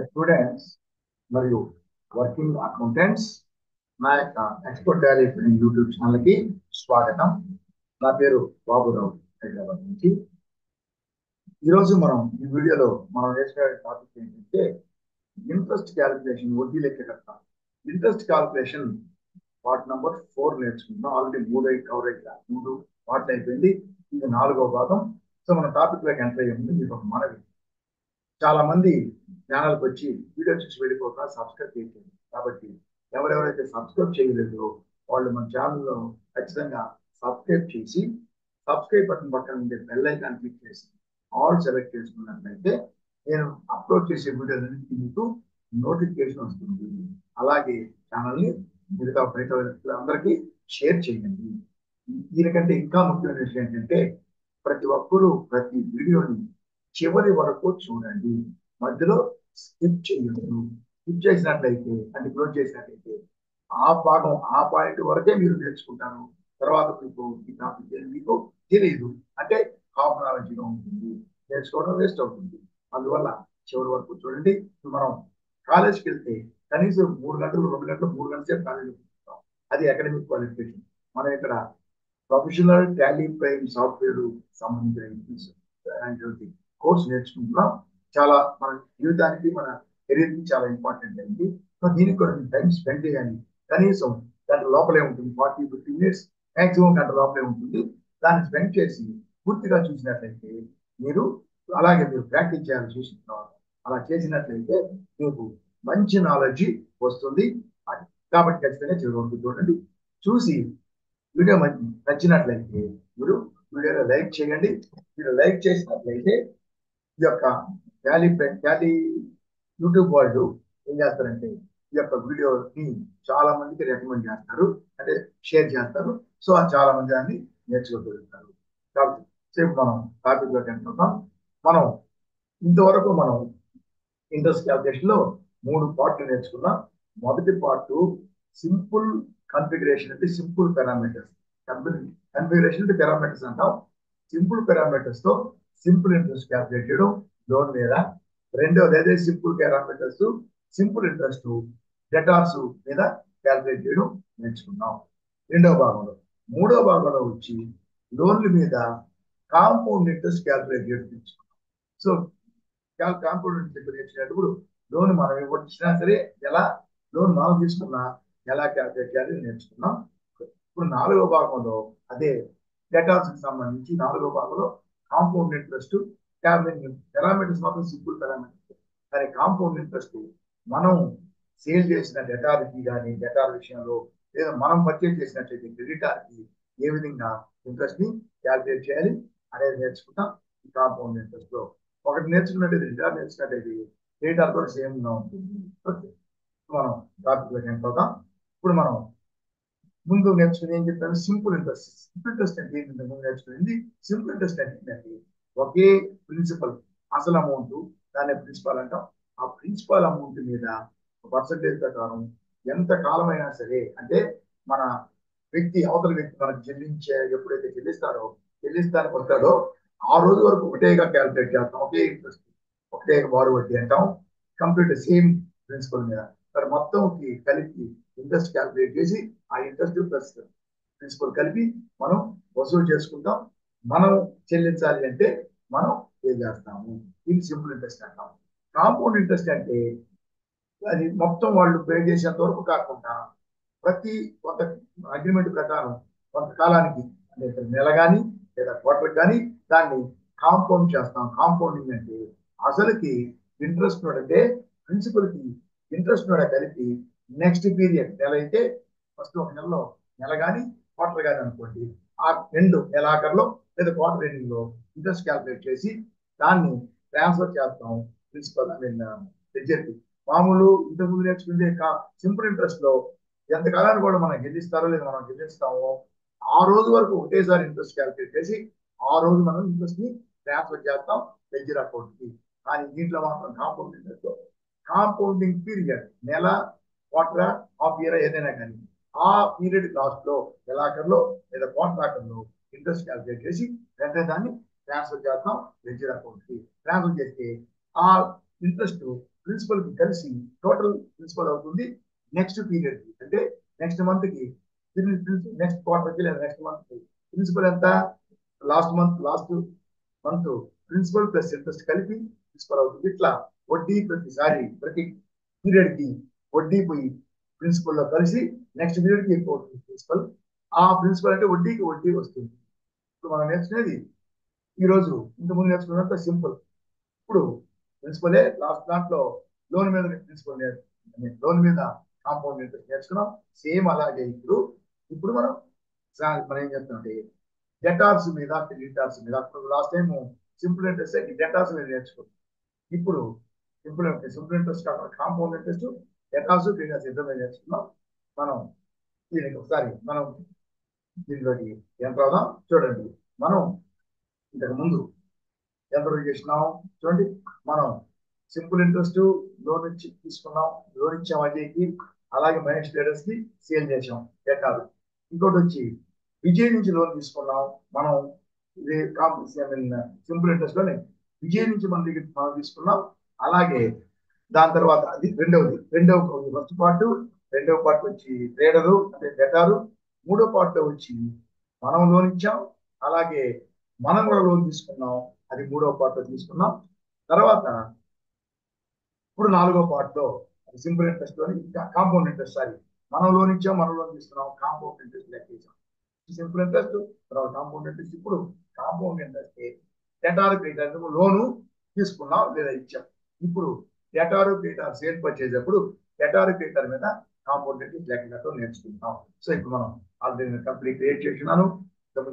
Students మరియు working accountants నా యొక్క ఎక్స్పర్ట్ టాలీ యూట్యూబ్ ఛానల్కి స్వాగతం. నా పేరు బాబురావు, హైదరాబాద్ నుంచి. ఈరోజు మనం ఈ వీడియోలో మనం నేర్చుకునే టాపిక్ ఏంటంటే ఇంట్రెస్ట్ క్యాలిక్యులేషన్, వడ్డీ లెక్క కట్టాలి. ఇంట్రెస్ట్ క్యాలిక్యులేషన్ పార్ట్ నెంబర్ 4 నేర్చుకుంటున్నాం. ఆల్రెడీ 3 కవర్ అయితే 3 పార్ట్ అయిపోయింది. ఇది 4వ భాగం. సో మన టాపిక్ లోకి ఎంటర్ అయ్యే ముందు మీకు ఒక మనవి. చాలా మంది ఛానల్కి వచ్చి వీడియో చూసి వెళ్ళిపోకుండా సబ్స్క్రైబ్ చేయలేదు. కాబట్టి ఎవరెవరైతే సబ్స్క్రైబ్ చేయలేదో వాళ్ళు మన ఛానల్లో ఖచ్చితంగా సబ్స్క్రైబ్ చేసి సబ్స్క్రైబ్ బటన్ పక్కన ఉండే బెల్ ఐకాన్ క్లిక్ చేసి ఆల్ సెలెక్ట్ చేసుకున్నట్లయితే నేను అప్లోడ్ చేసే వీడియోలన్నింటికి మీకు నోటిఫికేషన్ వస్తుంది. అలాగే ఛానల్ని మిగతా బయట అందరికీ షేర్ చేయండి. దీనికంటే ఇంకా ముఖ్యమైన విషయం ఏంటంటే ప్రతి ఒక్కరూ ప్రతి వీడియోని చివరి వరకు చూడండి. మధ్యలో స్కిప్ చేయొద్దు. స్కిప్ చేసినట్లయితే అంటే క్లోజ్ చేసినట్లయితే ఆ భాగం ఆ పాయింట్ వరకే మీరు నేర్చుకుంటారు. తర్వాత మీకు ఈ టాపిక్ మీకు తెలియదు, అంటే హాఫ్ నాలెడ్జ్గా ఉంటుంది, నేర్చుకోవడం వేస్ట్ అవుతుంది. అందువల్ల చివరి వరకు చూడండి. మనం కాలేజ్కి వెళ్తే కనీసం 3 గంటలు 2 గంటలు 3 గంటల సేపు కాలేజీలో కూర్చుంటాం. అది అకాడమిక్ క్వాలిఫికేషన్. మనం ఇక్కడ ప్రొఫెషనల్ టాలీ ప్రైమ్ సాఫ్ట్వేర్ సంబంధించిన కోర్స్ నేర్చుకుంటున్నాం. చాలా మన జీవితానికి మన కెరీర్కి చాలా ఇంపార్టెంట్ అయింది. సో దీనికి కూడా టైం స్పెండ్ చేయాలి. కనీసం గంట లోపలే ఉంటుంది, 40-50 మినిట్స్ మ్యాక్సిమం గంట లోపలే ఉంటుంది. దాన్ని స్పెండ్ చేసి పూర్తిగా చూసినట్లయితే మీరు అలాగే మీరు ప్రాక్టీస్ చేయాలని చూసిన తర్వాత అలా చేసినట్లయితే మీకు మంచి నాలెడ్జ్ వస్తుంది. కాబట్టి ఖచ్చితంగా చివరి చూడండి. చూసి వీడియో నచ్చినట్లయితే మీరు వీడియోలో లైక్ చేయండి. మీరు లైక్ చేసినట్లయితే ఈ యొక్క టాలీ యూట్యూబ్ వాళ్ళు ఏం చేస్తారంటే ఈ యొక్క వీడియోని చాలా మందికి రికమెండ్ చేస్తారు, అంటే షేర్ చేస్తారు. సో చాలా మంది దాన్ని నేర్చుకోగలుగుతారు. కాబట్టి సేపు మనం టాపిక్ లోకి వెళ్తున్నాం. మనం ఇంతవరకు మనం ఇంట్రెస్ట్ క్యాల్కులేషన్ లో 3 పార్ట్లు నేర్చుకున్నాం. మొదటి పార్ట్ సింపుల్ కన్ఫిగరేషన్ అంటే సింపుల్ పారామీటర్స్. కన్ఫిగరేషన్ అంటే పారామీటర్స్ అంటాం. సింపుల్ పారామీటర్స్ తో సింపుల్ ఇంట్రెస్ట్ క్యాల్కులేట్ చేయడం లోన్ మీద. రెండవది అదే simple parameters simple interest debtors మీద క్యాల్కులేట్ చేయడం నేర్చుకున్నాం రెండవ భాగంలో. మూడవ భాగంలో వచ్చి లోన్ల మీద కాంపౌండ్ ఇంట్రెస్ట్ క్యాల్కులేట్ చేయడం నేర్చుకున్నాం. సో కాంపౌండ్ ఇంట్రెస్ట్ నేర్చుకునేటప్పుడు లోన్ మనం ఇచ్చినా సరే ఎలా లోన్ మనం తీసుకున్నా ఎలా క్యాల్కులేట్ చేయాలి నేర్చుకున్నాం. ఇప్పుడు 4వ భాగంలో అదే డెటార్స్ కి సంబంధించి 4వ భాగంలో కాంపౌండ్ ఇంట్రెస్ట్ పారామీటర్స్ మాత్రం సింపుల్ పారామీటర్స్, కానీ కాంపౌండ్ ఇంట్రెస్ట్ మనం సేల్ చేసిన డెటార్కి కానీ డెటార్ విషయంలో లేదా మనం పర్చేజ్ చేసినట్లయితే క్రెడిటార్కి ఏ విధంగా ఇంట్రెస్ట్ ని క్యాల్కులేట్ చేయాలి అనేది నేర్చుకుంటాం. ఈ కాంపౌండ్ ఇంట్రెస్ట్ లో ఒకటి నేర్చుకున్నట్టయితే డెటార్ నేర్చుకున్నట్టయితే క్రెడిటార్ కూడా సేమ్ గా ఉంటుంది. ఓకే, మనం టాపిక్ లోకి వెళ్ళిపోతాం. ఇప్పుడు మనం ముందు నేర్చుకుని ఏం చెప్పాను, సింపుల్ ఇంట్రెస్ట్. సింపుల్ ఇంట్రెస్ట్ అంటే ఏంటంటే ముందు నేర్చుకునేది సింపుల్ ఇంట్రెస్ట్ అంటే ఏంటంటే ఒకే ప్రిన్సిపల్, అసలు అమౌంట్, దాన్ని ప్రిన్సిపల్ అంటాం. ఆ ప్రిన్సిపల్ అమౌంట్ మీద పర్సంటేజ్ ప్రకారం ఎంత కాలమైనా సరే, అంటే మన వ్యక్తి అవతల వ్యక్తి మనకు ఎప్పుడైతే చెల్లిస్తానికి వస్తాడో ఆ రోజు వరకు ఒకటేగా క్యాల్కులేట్ చేస్తాం. ఒకే ఇంట్రెస్ట్, ఒకటే బారు వడ్డీ అంటాం. కంప్లీట్ సేమ్ ప్రిన్సిపల్ మీద మొత్తం కలిపి ఇంట్రెస్ట్ క్యాల్కులేట్ చేసి ఆ ఇంట్రెస్ట్ ప్లస్ ప్రిన్సిపల్ కలిపి మనం వసూలు చేసుకుంటాం. మనం చెల్లించాలి అంటే మనం పే చేస్తాము. ఇది సింపుల్ ఇంట్రెస్ట్ అంటాం. కాంపౌండ్ ఇంట్రెస్ట్ అంటే అది మొత్తం వాళ్ళు పే చేసేంత వరకు కాకుండా ప్రతి కొంత అగ్రిమెంట్ ప్రకారం కొంతకాలానికి, అంటే నెల కానీ లేదా క్వార్టర్ కానీ దాన్ని కాంపౌండ్ చేస్తాం. కాంపౌండింగ్ అంటే అసలుకి ఇంట్రెస్ట్ అంటే ప్రిన్సిపల్ కి ఇంట్రెస్ట్ కలిపి నెక్స్ట్ పీరియడ్ నెల అయితే ఫస్ట్ ఒక నెలలో నెల కానీ క్వార్టర్ కానీ అనుకోండి, ఆ నెలాఖరులో లేదా క్వార్టర్ ఎండింగ్ లో ఇంట్రెస్ట్ క్యాల్కులేట్ చేసి దాన్ని ట్రాన్స్ఫర్ చేస్తాం ప్రిన్సిపల్ లెడ్జర్కి. మామూలు ఇంతకుముందు నేర్చుకునే సింపుల్ ఇంట్రెస్ట్ లో ఎంతకాలాన్ని కూడా మనం గెలిస్తారో లేదా మనం గెలిస్తామో ఆ రోజు వరకు ఒకటేసారి ఇంట్రెస్ట్ క్యాల్కులేట్ చేసి ఆ రోజు మనం ఇంట్రెస్ట్ ని ట్రాన్స్ఫర్ చేస్తాం లెడ్జర్ అకౌంట్ కి. కానీ దీంట్లో మాత్రం కాంపౌండ్ ఇంట్రెస్ట్ లో కాంపౌండింగ్ పీరియడ్ నెల, క్వార్టర్, హాఫ్ ఇయర్ ఏదైనా కానీ ఆ పీరియడ్ లాస్ట్ లో నెలాఖరులో లేదా క్వార్టర్ ఆఖరులో ఇంట్రెస్ట్ క్యాల్కులేట్ చేసి వెంటనే దాన్ని ట్రాన్స్ఫర్ చేస్తాం లెడ్జర్ అకౌంట్ కి. ట్రాన్స్ఫర్ చేస్తే ఆ ఇంట్రెస్ట్ ప్రిన్సిపల్ కి కలిసి టోటల్ ప్రిన్సిపల్ అవుతుంది నెక్స్ట్ పీరియడ్ కి, అంటే నెక్స్ట్ మంత్ కి, నెక్స్ట్ క్వార్టర్ కి లేదా నెక్స్ట్ మంత్ కి ప్రిన్సిపల్ ఎంత, last month principal plus interest కలిపి ప్రిన్సిపల్ అవుతుంది. ఇట్లా వడ్డీ ప్రతిసారి ప్రతి పీరియడ్ కి వడ్డీ పోయి ప్రిన్సిపల్ లో కలిసి నెక్స్ట్ పీరియడ్ కి ఎక్కువ అవుతుంది ప్రిన్సిపల్. ఆ ప్రిన్సిపల్ అంటే వడ్డీకి వడ్డీ వస్తుంది. ఇప్పుడు మనం నేర్చుకునేది ఈ రోజు ఇంతకుముందు నేర్చుకున్నంత సింపుల్. ఇప్పుడు ప్రిన్సిపలే లాస్ట్ దాంట్లో లోన్ మీద ప్రిన్సిపల్ లోన్ మీద కాంపౌండ్ ఇంట్రెస్ట్ నేర్చుకున్నాం. సేమ్ అలాగే ఇప్పుడు మనం ఏం చెప్తామంటే డెటార్స్ మీద క్రెడిటార్స్ మీద, last time simple interest debtors మీద నేర్చుకున్నాం. ఇప్పుడు సింపుల్ ఇంట్రెస్ట్ కాకుండా కాంపౌండ్ ఇంట్రెస్ట్ డెటార్స్ క్రెడిటార్స్ ఇద్దరు మీద నేర్చుకున్నాం. మనం దీనికి ఒకసారి దీనిలోకి ఎంత అవుదాం చూడండి. మనం ఇంతకు ముందు ఎంత చేసినాం చూడండి. మనం సింపుల్ ఇంట్రెస్ట్ లోన్ ఇచ్చి తీసుకున్నాం, లోన్ ఇచ్చాం అజయ్కి, అలాగే మహేష్ ట్రేడర్స్ కి సేల్ చేసాం డేటాలు. ఇంకోటి వచ్చి విజయ్ నుంచి లోన్ తీసుకున్నాం మనం, ఇది సింపుల్ ఇంట్రెస్ట్ లోనే విజయ్ నుంచి మన దగ్గర మనం తీసుకున్నాం. అలాగే దాని తర్వాత అది రెండవ ఫస్ట్ పార్ట్, రెండవ పార్ట్ వచ్చి ట్రేడరు అంటే డేటారు, మూడో పార్ట్ లో వచ్చి మనం లోన్ ఇచ్చాం, అలాగే మనం కూడా లోన్ తీసుకున్నాం, అది మూడవ పార్ట్ లో తీసుకున్నాం. తర్వాత ఇప్పుడు నాలుగో పార్ట్ లో సింపుల్ ఇంట్రెస్ట్ లోని కాంపౌండ్ ఇంట్రెస్ట్, సారీ మనం లోన్ ఇచ్చాం, మనం లోన్ తీసుకున్నాం, కాంపౌండ్ ఇంట్రెస్ట్ లెక్కేసాం. సింపుల్ ఇంట్రెస్ట్, తర్వాత కాంపౌండ్ ఇంట్రెస్ట్. ఇప్పుడు compound interest debtor creditor loan తీసుకున్నాం లేదా ఇచ్చాం. ఇప్పుడు డెటార్ క్రెడిటార్ సేల్ పర్చేసేటప్పుడు డెటార్ క్రెడిటార్ మీద కాంపౌండ్ ఇంట్రెస్ట్ లెక్కలతో నేర్చుకుంటాం. సో ఇప్పుడు మనం ఆల్రెడీ కంపెనీ క్రియేట్ చేసినాను,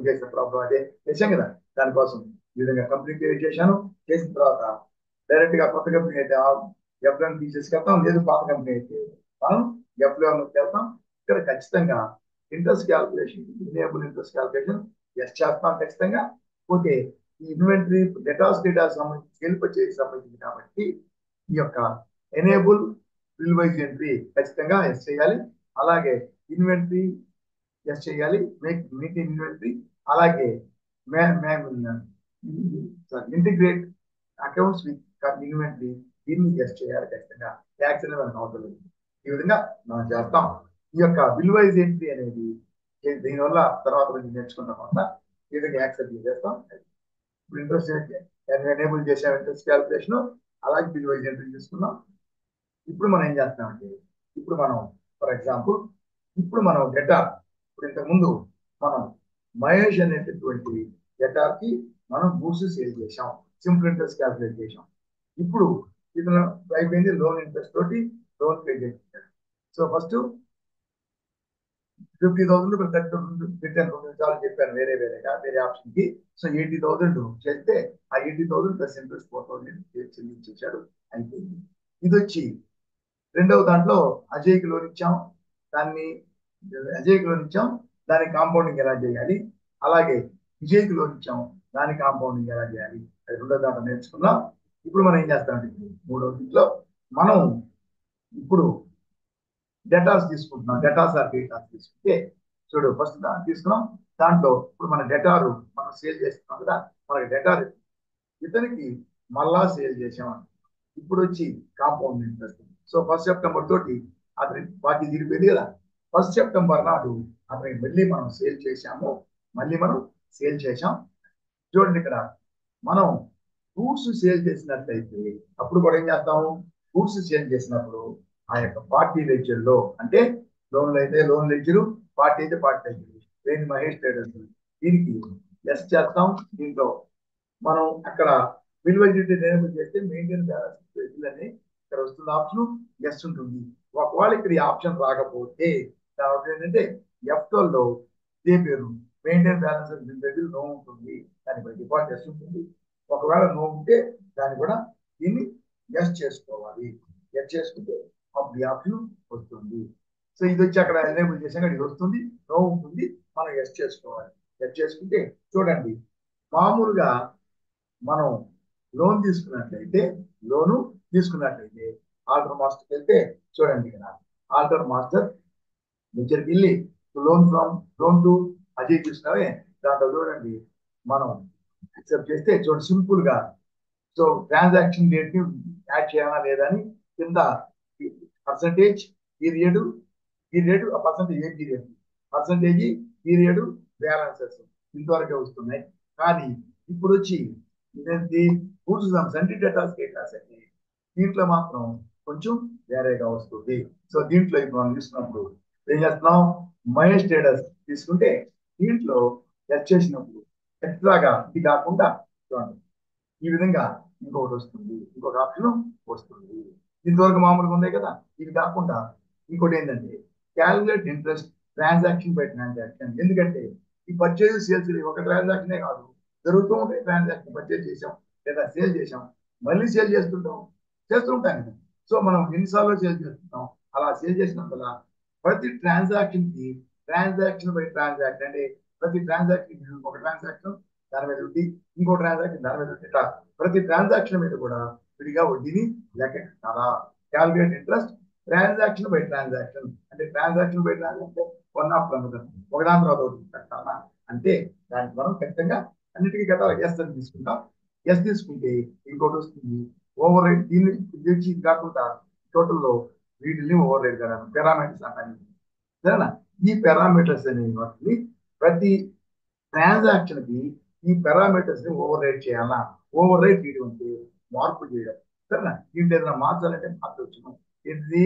చేసిన ప్రాబ్లం అదే చేశాం కదా, దానికోసం ఈ విధంగా కంపెనీ క్రియేట్ చేసిన తర్వాత డైరెక్ట్ గా కొత్త కంపెనీ అయితే ఎఫ్ఎన్ తీసేసుకెళ్తాం, లేదు పాత కంపెనీ అయితే మనం ఎఫ్లోకి వెళ్తాం. ఇక్కడ ఖచ్చితంగా interest calculation, enable interest calculation yes చేస్తాం ఖచ్చితంగా. ఓకే, ఈ ఇన్వెంటరీ డేటాస్ సంబంధించి సేల్ పర్చేస్ సంబంధించింది కాబట్టి ఈ యొక్క ఎనేబుల్ బిల్ వైజ్ ఎంట్రీ ఖచ్చితంగా ఎస్ చేయాలి. అలాగే ఇన్వెంటరీ ఎస్ చేయాలి, మేక్ ఇన్వెంటరీ, అలాగే ఇంటిగ్రేట్ అకౌంట్స్ విత్ ఇన్వెంటరీ, దీన్ని ఎస్ చేయాలి ఖచ్చితంగా. ట్యాక్స్ అనేది మనకు అవసరం. ఈ విధంగా మనం చేస్తాం. ఈ యొక్క బిల్ వైజ్ ఎంట్రీ అనేది దీనివల్ల తర్వాత నేర్చుకున్న తర్వాత ఈ విధంగా యాక్సెప్ట్ చేస్తాం. ఇప్పుడు ఇంట్రెస్ట్ ఎనేబుల్ చేసాం ఇంట్రెస్ట్ క్యాల్కులేషన్, అలాగే బిల్ వైజ్ ఎంట్రీ తీసుకున్నాం. ఇప్పుడు మనం ఏం చేస్తామంటే ఇప్పుడు మనం ఫర్ ఎగ్జాంపుల్ ఇప్పుడు మనం డెటార్, ఇప్పుడు ఇంతకుముందు మనం మహేష్ అనేటటువంటి డెటార్ కి మనం గూడ్స్ సేల్ చేసాం, సింపుల్ ఇంట్రెస్ట్ క్యాల్కులేట్ చేసాం. ఇప్పుడు ఇతను అయిపోయింది లోన్ ఇంట్రెస్ట్ తోటి లోన్ పే చేశాడు. సో ఫస్ట్ 50,000 పెట్టాను, 2 నిమిషాలు చెప్పాను వేరే ఆప్షన్ కి. సో 80,000 చేస్తే ఆ 80,000 ప్లస్ ఇంట్రెస్ట్ 4,000 చెల్లించేశాడు, అయిపోయింది. ఇది వచ్చి రెండవ దాంట్లో అజయ్కి లోన్ ఇచ్చాం, దానికి కాంపౌండింగ్ ఎలా చేయాలి, అలాగే విజయ్కి లోన్ ఇచ్చాం, దాని కాంపౌండింగ్ ఎలా చేయాలి, అది రెండో దాంట్లో నేర్చుకున్నాం. ఇప్పుడు మనం ఏం చేస్తామంటే మూడో దీంట్లో మనం ఇప్పుడు డేటాస్ తీసుకుంటున్నాం. డేటాస్ ఆర్ డేటాస్ తీసుకుంటే చూడు, ఫస్ట్ దాన్ని తీసుకున్నాం. దాంట్లో ఇప్పుడు మన డేటారు మనం సేల్ చేస్తున్నాం కదా, మనకి డేటార్ ఇతనికి మళ్ళా సేల్ చేసామని ఇప్పుడు వచ్చి కాంపౌండ్ ఇంట్రెస్ట్. సో 1 సెప్టెంబర్ తోటి అతని పార్టీ తీరిపోయింది కదా. 1 సెప్టెంబర్ నాడు అతనికి మళ్ళీ మనం సేల్ చేసాం. చూడండి ఇక్కడ మనం గూడ్స్ సేల్ చేసినట్లయితే అప్పుడు కూడా ఏం చేస్తాము, గూడ్స్ సేల్ చేసినప్పుడు ఆ యొక్క పార్టీ లెడ్జర్ లో, అంటే లోన్లు అయితే లోన్ లెడ్జరు, పార్టీ అయితే పార్టీ లెడ్జరు, దేని మహేష్ ట్రేడర్స్, దీనికి ఎస్ చేస్తాం. దీంట్లో మనం అక్కడ విలువైజేట్ ఎనేబుల్ చేస్తే మెయింటైన్ బ్యాలెన్స్ అని ఇక్కడ వస్తున్న ఆప్షన్ ఎస్ ఉంటుంది. ఒకవేళ ఇక్కడ ఈ ఆప్షన్ రాకపోతే దాని ఏంటంటే F12 లో ఇదే పేరు మెయింటైన్ బ్యాలెన్స్ నో ఉంటుంది, దానిపై డిఫాల్ట్ ఎస్ ఉంటుంది. ఒకవేళ నో ఉంటే దాన్ని కూడా దీన్ని ఎస్ చేసుకోవాలి. ఎస్ చేసుకుంటే అప్పుడు ఈ ఆప్షన్ వస్తుంది. సో ఇది వచ్చి అక్కడ ఎనేబుల్ చేసాక ఇది వస్తుంది, నో ఉంటుంది, మనం ఎస్ చేసుకోవాలి. ఎస్ చేసుకుంటే చూడండి, మామూలుగా మనం లోన్ తీసుకున్నట్లయితే ఆల్టర్ మాస్టర్కి వెళ్తే చూడండి, ఇక్కడ ఆల్టర్ మాస్టర్ దగ్గరికి వెళ్ళి లోన్ టు అజయ్ చూసినావే, దాంట్లో చూడండి మనం యాక్సెప్ట్ చేస్తే చూడండి సింపుల్ గా. సో ట్రాన్సాక్షన్ డేట్ ని యాడ్ చేయాలా లేదా అని కింద పర్సంటేజ్ పీరియడ్, పీరియడ్ ఆ percentage a period, percentage period, balances ఇంతవరకే వస్తున్నాయి. కానీ ఇప్పుడు వచ్చి ఇదేంటి గూడ్స్ సంటి డేటాస్ క్లాస్ అండి, దీంట్లో మాత్రం కొంచెం వేరేగా వస్తుంది. సో దీంట్లో ఇప్పుడు మనం తీసుకున్నప్పుడు ఏం చేస్తున్నాం, మహేష్ ట్రేడర్స్ తీసుకుంటే దీంట్లో ఎస్ చేసినప్పుడు ఎక్స్ట్రాగా ఇది కాకుండా చూడండి ఈ విధంగా ఇంకొకటి వస్తుంది, ఇంకొక ఆప్షన్ వస్తుంది. ఇంతవరకు మామూలుగా ఉంది కదా, ఇది కాకుండా ఇంకోటి ఏంటంటే calculate interest transaction by transaction. ఎందుకంటే ఈ పర్చేజ్ సేల్స్ ఒక ట్రాన్సాక్షనే కాదు, జరుగుతూ ఉంటాయి ట్రాన్సాక్షన్. పర్చేజ్ చేసాం లేదా సేల్ చేసాం, మళ్ళీ సేల్ చేస్తుంటాం కదా. సో మనం ఎన్నిసార్లు సేల్ చేస్తుంటాం, అలా సేల్ చేసినందువల్ల ప్రతి ట్రాన్సాక్షన్ కి ట్రాన్సాక్షన్ బై ట్రాన్సాక్షన్ అంటే ప్రతి ట్రాన్సాక్షన్ ఒక ట్రాన్సాక్షన్ దాని మీద వడ్డీ, ఇంకో ట్రాన్సాక్షన్ దాని మీద వడ్డీ, ప్రతి ట్రాన్సాక్షన్ మీద కూడా విడిగా వడ్డీని లెక్క కట్టాలా. Calculate interest transaction by transaction అంటే transaction by transaction one of ఒకదాని తర్వాత ఒకటి కట్టాలా అంటే దానికి మనం ఖచ్చితంగా అన్నిటికీ కట్టాలి. ఎస్ అని తీసుకుంటాం. ఎస్ తీసుకుంటే ఇంకోటి వస్తుంది ఓవర్ రైడ్. దీన్ని ఇది కాకుండా టోటల్లో వీటిని ఓవర్ రైడ్ కదా పారామీటర్స్ అంటారు. సరేనా, ఈ పారామీటర్స్ అనే వాటిని ప్రతి ట్రాన్సాక్షన్ కి ఈ పారామీటర్స్ ని ఓవర్ రైడ్ చేయాలా. ఓవర్ రైడ్ చేయడం అంటే మార్పు చేయడం. సరేనా, దీంట్లో ఏదైనా మార్చాలంటే మార్చవచ్చు. ఇది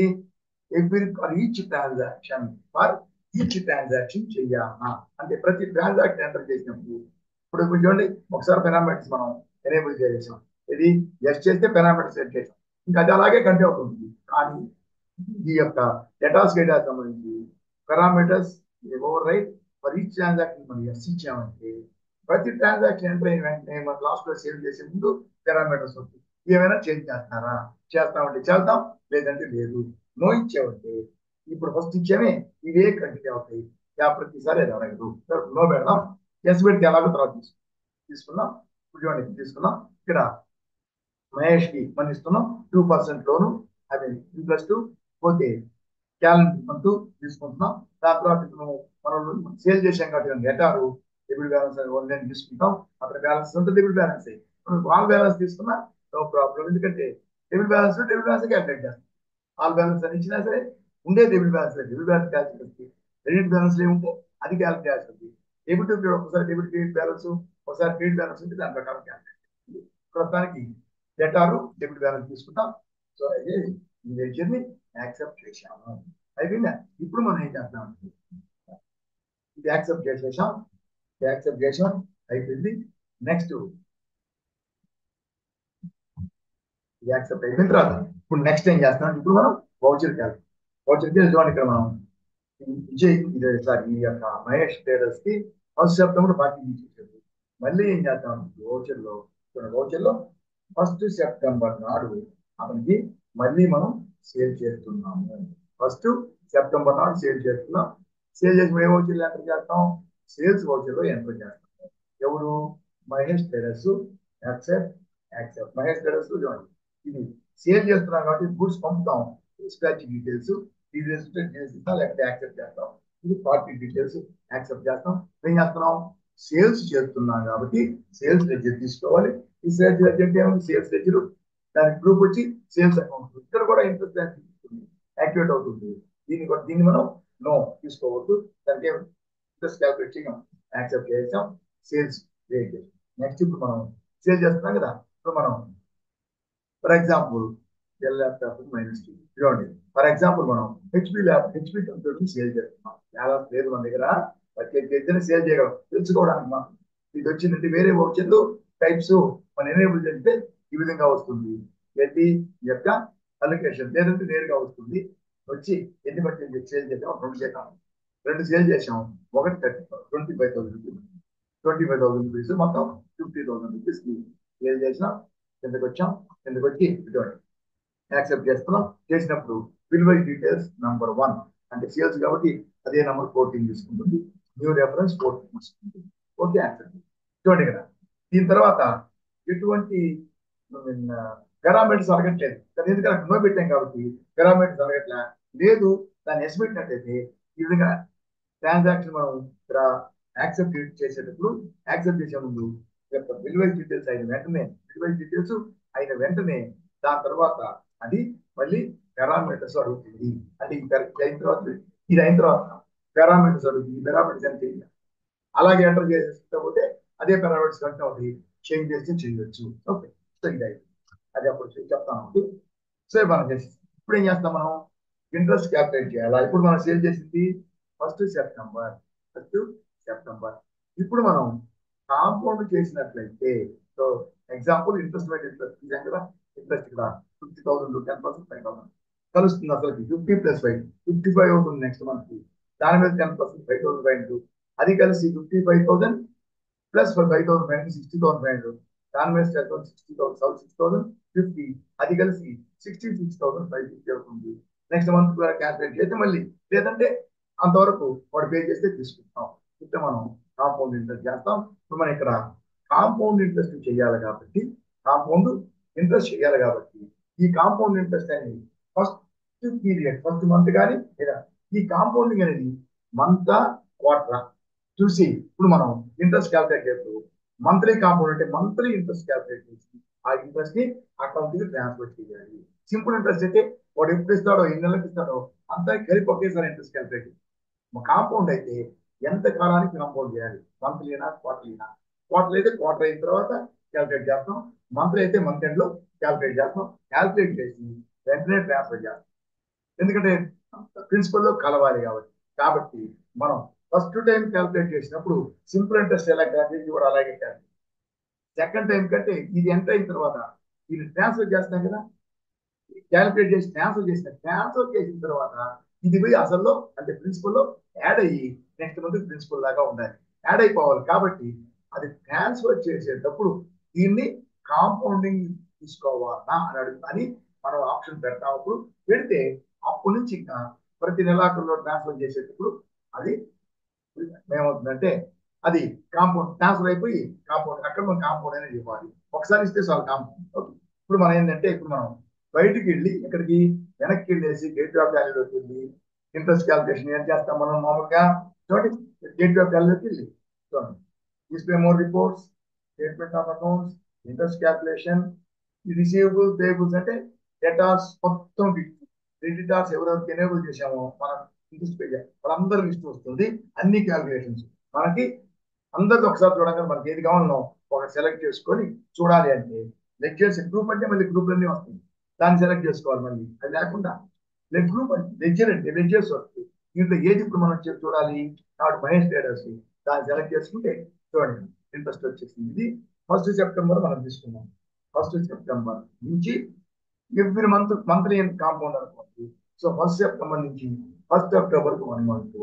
every for each transaction, for each transaction చేయాలా అంటే ప్రతి ట్రాన్సాక్షన్ ఎంటర్ చేసినప్పుడు ఇప్పుడు చూడండి ఒకసారి పారామీటర్స్ మనం ఎనేబుల్ చేసాం, ఇది ఎస్ చేస్తే పారామీటర్స్ సెట్ చేసాం, ఇంకా అది అలాగే కంటిన్యూ అవుతుంది. కానీ ఈ యొక్క డేటాస్ డేటా సంబంధించి parameters override for each transaction మనం ఎస్ ఇచ్చామంటే ప్రతి ట్రాన్సాక్షన్ ఎంటర్ అయిన వెంటనే మన లాస్ట్ లో సేవ్ చేసే ముందు పారామీటర్స్ వస్తుంది. ఏమైనా చేంజ్ చేస్తారా, చేస్తామంటే చేద్దాం, లేదంటే లేదు. నో ఇచ్చామంటే ఇప్పుడు ఫస్ట్ ఇచ్చామే ఇవే కంటిన్యూ అవుతాయి, ప్రతిసారి అది అడగదు. నో పెడదాం, ఎస్ పెడితే ఎలాగో తర్వాత తీసుకున్నాం. ఇప్పుడు చూడండి తీసుకున్నాం, ఇక్కడ మహేష్ కి మనం ఇస్తున్నాం 2% లోను, అదే ఇంట్రెస్ట్ పోతే క్యాలెండర్ మంత్ తీసుకుంటున్నాం. దాని తర్వాత మనం సేల్ చేసాం కాబట్టి డేటారు డెబిట్ బ్యాలెన్స్ అని తీసుకుంటాం. అక్కడ బ్యాలెన్స్ ఉంటే డెబిట్ బ్యాలెన్స్ ఆల్ బ్యాలెన్స్ తీసుకున్నా నో ప్రాబ్లం. ఎందుకంటే డెబిట్ బ్యాలెన్స్ క్యాల్కులేట్ చేస్తాం. ఆల్ బ్యాలెన్స్ అని ఇచ్చినా సరే ఉండే debit balance calculate, credit balance ఉంటే అది క్యాల్కులేట్ చేస్తుంది. డెబిట్ ఒకసారి డెబిట్ క్రెడిట్ బ్యాలెన్స్, ఒకసారి క్రెడిట్ బ్యాలెన్స్ ఉంటే దాని ప్రకారం క్యాల్కులేట్. ప్రస్తుతానికి డేటారు డెబిట్ బ్యాలెన్స్ తీసుకుంటాం. సో అయితే ఈ లెక్చర్ని యాక్సెప్ట్ చేశాము. అయిపోయిందా, ఇప్పుడు మనం ఏం చేస్తాం, ఇది యాక్సెప్ట్ చేసేసాం, యాక్సెప్ట్ చేసాం అయిపోయింది. నెక్స్ట్ ఇది యాక్సెప్ట్ అయిపోయిన తర్వాత ఇప్పుడు నెక్స్ట్ ఏం చేస్తాం, ఇప్పుడు మనం వౌచర్కి వెళ్తాం. వౌచర్కి చూడండి ఇక్కడ మనం విజయ్ సారీ ఈ యొక్క మహేష్ ట్రేడర్స్ కి 1 సెప్టెంబర్ బాకీ ఇచ్చేసాడు. మళ్ళీ ఏం చేద్దాం వౌచర్లో 1 సెప్టెంబర్ నాడు అతనికి మళ్ళీ మనం సేల్ చేస్తున్నాము. 1 సెప్టెంబర్ నాడు సేల్ చేస్తున్నాం. సేల్ చేసి ఏ వౌచర్లో ఎంటర్ చేస్తాం, సేల్స్ వౌచర్లో ఎంటర్ చేస్తాం. ఎవరు, Mahesh traders. Accept, accept Mahesh traders. చూడండి ఇది సేల్ చేస్తున్నాం కాబట్టి గూడ్స్ పంపుతాం, స్క్రాచ్ డీటెయిల్స్ లేకపోతే యాక్సెప్ట్ చేస్తాం. ఇది పార్టీ డీటెయిల్స్ యాక్సెప్ట్ చేస్తాం. ఏం చేస్తున్నాం, సేల్స్ చేస్తున్నాం కాబట్టి సేల్స్ లెడ్జర్ తీసుకోవాలి. ఈ సేల్స్ లెడ్జర్ ఏముంది, సేల్స్ లెడ్జర్ దాని గ్రూప్ వచ్చి సేల్స్ అకౌంట్. ఇక్కడ కూడా ఇంట్రెస్ట్ యాక్టివేట్ అవుతుంది. దీన్ని మనం నో తీసుకోవద్దు, దానికి ఇంట్రెస్ట్ క్యాల్కులేట్ చేయం. యాక్సెప్ట్ చేసాం, సేల్స్ రేట్. నెక్స్ట్ ఇప్పుడు మనం సేల్ చేస్తున్నాం కదా, ఇప్పుడు మనం ఫర్ ఎగ్జాంపుల్ డెల్ ల్యాప్టాప్ -2 చూడండి. ఫర్ ఎగ్జాంపుల్ మనం హెచ్పి కంప్యూటర్ సేల్ చేస్తున్నాం. బ్యాలెన్స్ లేదు మన దగ్గర, సేల్ చేయగలం తెలుసుకోవడానికి మాత్రం. ఇది వచ్చిందంటే వేరే వౌచర్లు టైప్స్ మనం ఎనేబుల్ చేస్తే ఈ విధంగా వస్తుంది. ఎన్ని యొక్క అలొకేషన్ లేదంటే నేరుగా వస్తుంది. వచ్చి ఎన్ని బట్టి సేల్ చేసాం, 2 చేసాం, 2 సేల్ చేసాం. ఒకటి 25,000 రూపీస్, 25,000 రూపీస్ మొత్తం 50,000 రూపీస్ కి సేల్ చేసాం. కిందకి వచ్చాం, కిందకి వచ్చి ఇటువంటి యాక్సెప్ట్ చేస్తున్నాం. చేసినప్పుడు విలువ డీటెయిల్స్ నంబర్ 1 అంటే సేల్స్ కాబట్టి అదే నంబర్ 14 తీసుకుంటుంది. న్యూ రెఫరెన్స్ 14 తీసుకుంటుంది. Okay, accept. చూడండి కదా, దీని తర్వాత ఎటువంటి పారామీటర్స్ అడగట్లేదు. ఎందుకంటే నో పెట్టాం కాబట్టి పారామీటర్స్ అడగట్లే. లేదు దాన్ని ఎస్ పెట్టినట్టయితే ఈ విధంగా ట్రాన్సాక్షన్ మనం ఇక్కడ యాక్సెప్ట్ చేసేటప్పుడు యాక్సెప్ట్ చేసే ముందు విలువైజ్ డీటెయిల్స్ అయిన వెంటనే దాని తర్వాత అది మళ్ళీ పారామీటర్స్ అడుగుతుంది. అంటే ఇది అయిన తర్వాత ఇది అయిన తర్వాత పారామీటర్స్ అడుగుతుంది. ఈ పారామీటర్స్ ఎంత చేయాలి, అలాగే ఎంటర్ చేసేకపోతే అదే పారామీటర్స్ కంటే ఒకటి చేంజ్ చేస్తే చేయొచ్చు. ఓకే, సో ఇది అయింది. అది అప్పుడు చెప్తాను. సో మనం చేసి ఇప్పుడు ఏం చేస్తాం, మనం ఇంట్రెస్ట్ క్యాల్కులేట్ చేయాలా. ఇప్పుడు మనం సేవ్ చేసింది ఫస్ట్ సెప్టెంబర్. First September. ఇప్పుడు మనం కాంపౌండ్ చేసినట్లయితే, so example interest rate interest ఇదే కదా, ఇంట్రెస్ట్ ఇక్కడ 50,000 10% 5,000 కలుస్తుంది. అసలుకి 50 + 5 55 అవుతుంది నెక్స్ట్ మంత్. దాని మీద 10% 5,500 అది కలిసి 55,000 ప్లస్ 5,500 60,500 దాని మీద 60,000 6,050 అది కలిసి 66,550 అవుతుంది. నెక్స్ట్ మంత్ ద్వారా క్యాల్కులేట్ చేస్తే మళ్ళీ, లేదంటే అంతవరకు వాడు పే చేస్తే తీసుకుంటాం. ఇట్లా మనం కాంపౌండ్ ఇంట్రెస్ట్ చేస్తాం. ఇప్పుడు మనం ఇక్కడ కాంపౌండ్ ఇంట్రెస్ట్ చేయాలి కాబట్టి, కాంపౌండ్ ఇంట్రెస్ట్ చేయాలి కాబట్టి ఈ కాంపౌండ్ ఇంట్రెస్ట్ అనేది ఫస్ట్ పీరియడ్ ఫస్ట్ మంత్ కానీ, లేదా ఈ కాంపౌండింగ్ అనేది మంత్ క్వార్టర్ చూసి ఇప్పుడు మనం ఇంట్రెస్ట్ క్యాల్కులేట్ చేస్తూ మంత్లీ కాంపౌండ్ అంటే మంత్లీ ఇంట్రెస్ట్ క్యాల్కులేట్ చేసి ఆ ఇంట్రెస్ట్ ని అకౌంట్ కి ట్రాన్స్ఫర్ చేయాలి. సింపుల్ ఇంట్రెస్ట్ అయితే వాడు ఎప్పుడు ఇస్తాడో, ఎన్ని నెలలకు ఇస్తాడో అంతా కలిపి ఒకేసారి ఇంట్రెస్ట్ క్యాల్కులేట్. కాంపౌండ్ అయితే ఎంత కాలానికి కాంపౌండ్ చేయాలి, మంత్లీనా క్వార్టర్లీనా. క్వార్టర్ అయితే క్వార్టర్ అయిన తర్వాత క్యాల్కులేట్ చేస్తాం, మంత్లీ అయితే మంత్ ఎండ్ లో క్యాల్కులేట్ చేస్తాం. క్యాల్కులేట్ చేసి వెంటనే ట్రాన్స్ఫర్ చేస్తాం. ఎందుకంటే ప్రిన్సిపల్ లో కలవాలి కాబట్టి. కాబట్టి మనం ఫస్ట్ టైం క్యాల్కులేట్ చేసినప్పుడు సింపుల్ ఇంట్రెస్ట్ ఎలా క్యాల్కులేట్ కూడా అలాగే క్యాల్కులేట్. సెకండ్ టైం కంటే ఇది ఎంత అయిన తర్వాత ఇది ట్రాన్స్ఫర్ చేస్తాం కదా, క్యాల్కులేట్ చేసి ట్రాన్స్ఫర్ చేసిన తర్వాత ఇది పోయి అసల్లో అంటే ప్రిన్సిపల్ లో యాడ్ అయ్యి నెక్స్ట్ మంత్ ప్రిన్సిపల్ లాగా ఉండాలి, యాడ్ అయిపోవాలి. కాబట్టి అది ట్రాన్స్ఫర్ చేసేటప్పుడు దీన్ని కాంపౌండింగ్ తీసుకోవాలా అని అడుగుతాని మనం ఆప్షన్ పెడతాం. అప్పుడు పెడితే అప్పటి నుంచి ఇంకా ప్రతి నెలాఖరులో ట్రాన్స్ఫర్ చేసేటప్పుడు అది ఏమవుతుందంటే అది కాంపౌండ్ ట్రాన్స్ఫర్ అయిపోయి కాంపౌండ్ అక్కడ మనం కాంపౌండ్ అనేది ఇవ్వాలి. ఒకసారి ఇస్తే చాలు కాంపౌండ్. ఓకే, ఇప్పుడు మనం ఏంటంటే ఇప్పుడు మనం బయటికి వెళ్ళి ఎక్కడికి వెనక్కి వెళ్ళేసి గేట్ ఆఫ్ వాల్యూలోకి వెళ్ళి ఇంట్రెస్ట్ క్యాల్కులేషన్ ఏం చేస్తాం మనం మామూలుగా చూడండి. గేట్ ఆఫ్ వాల్యూలోకి వెళ్ళి చూడండి, display more reports, statement of accounts, interest calculation, receivable payables అంటే డేటాస్ మొత్తం క్రెడిటార్స్ ఎవరెవరికి ఎనేబుల్ చేసామో మనం ఇంట్రెస్ట్ పే చేయాలి వాళ్ళందరూ లిస్ట్ వస్తుంది. అన్ని క్యాల్కులేషన్స్ మనకి అందరికి ఒకసారి చూడగానే మనకి ఏది కావాలనో ఒక సెలెక్ట్ చేసుకొని చూడాలి. అంటే లెక్చర్స్ గ్రూప్ అంటే మళ్ళీ గ్రూప్లన్నీ వస్తాయి, దాన్ని సెలెక్ట్ చేసుకోవాలి. మళ్ళీ అది లేకుండా గ్రూప్ లెక్చర్ అంటే లెక్చర్స్ వస్తాయి. దీంట్లో ఏది ఇప్పుడు మనం చూడాలి కాబట్టి మహేష్ ట్రేడర్స్ దాన్ని సెలెక్ట్ చేసుకుంటే చూడండి ఇంట్రెస్ట్ వచ్చేసింది. ఇది ఫస్ట్ సెప్టెంబర్ మనం తీసుకున్నాం. ఫస్ట్ సెప్టెంబర్ నుంచి ఎవ్రీ మంత్ మంత్లీ కాంపౌండ్ అనుకోండి. సో ఫస్ట్ సెప్టెంబర్ నుంచి ఫస్ట్ అక్టోబర్ కి 1 మంత్,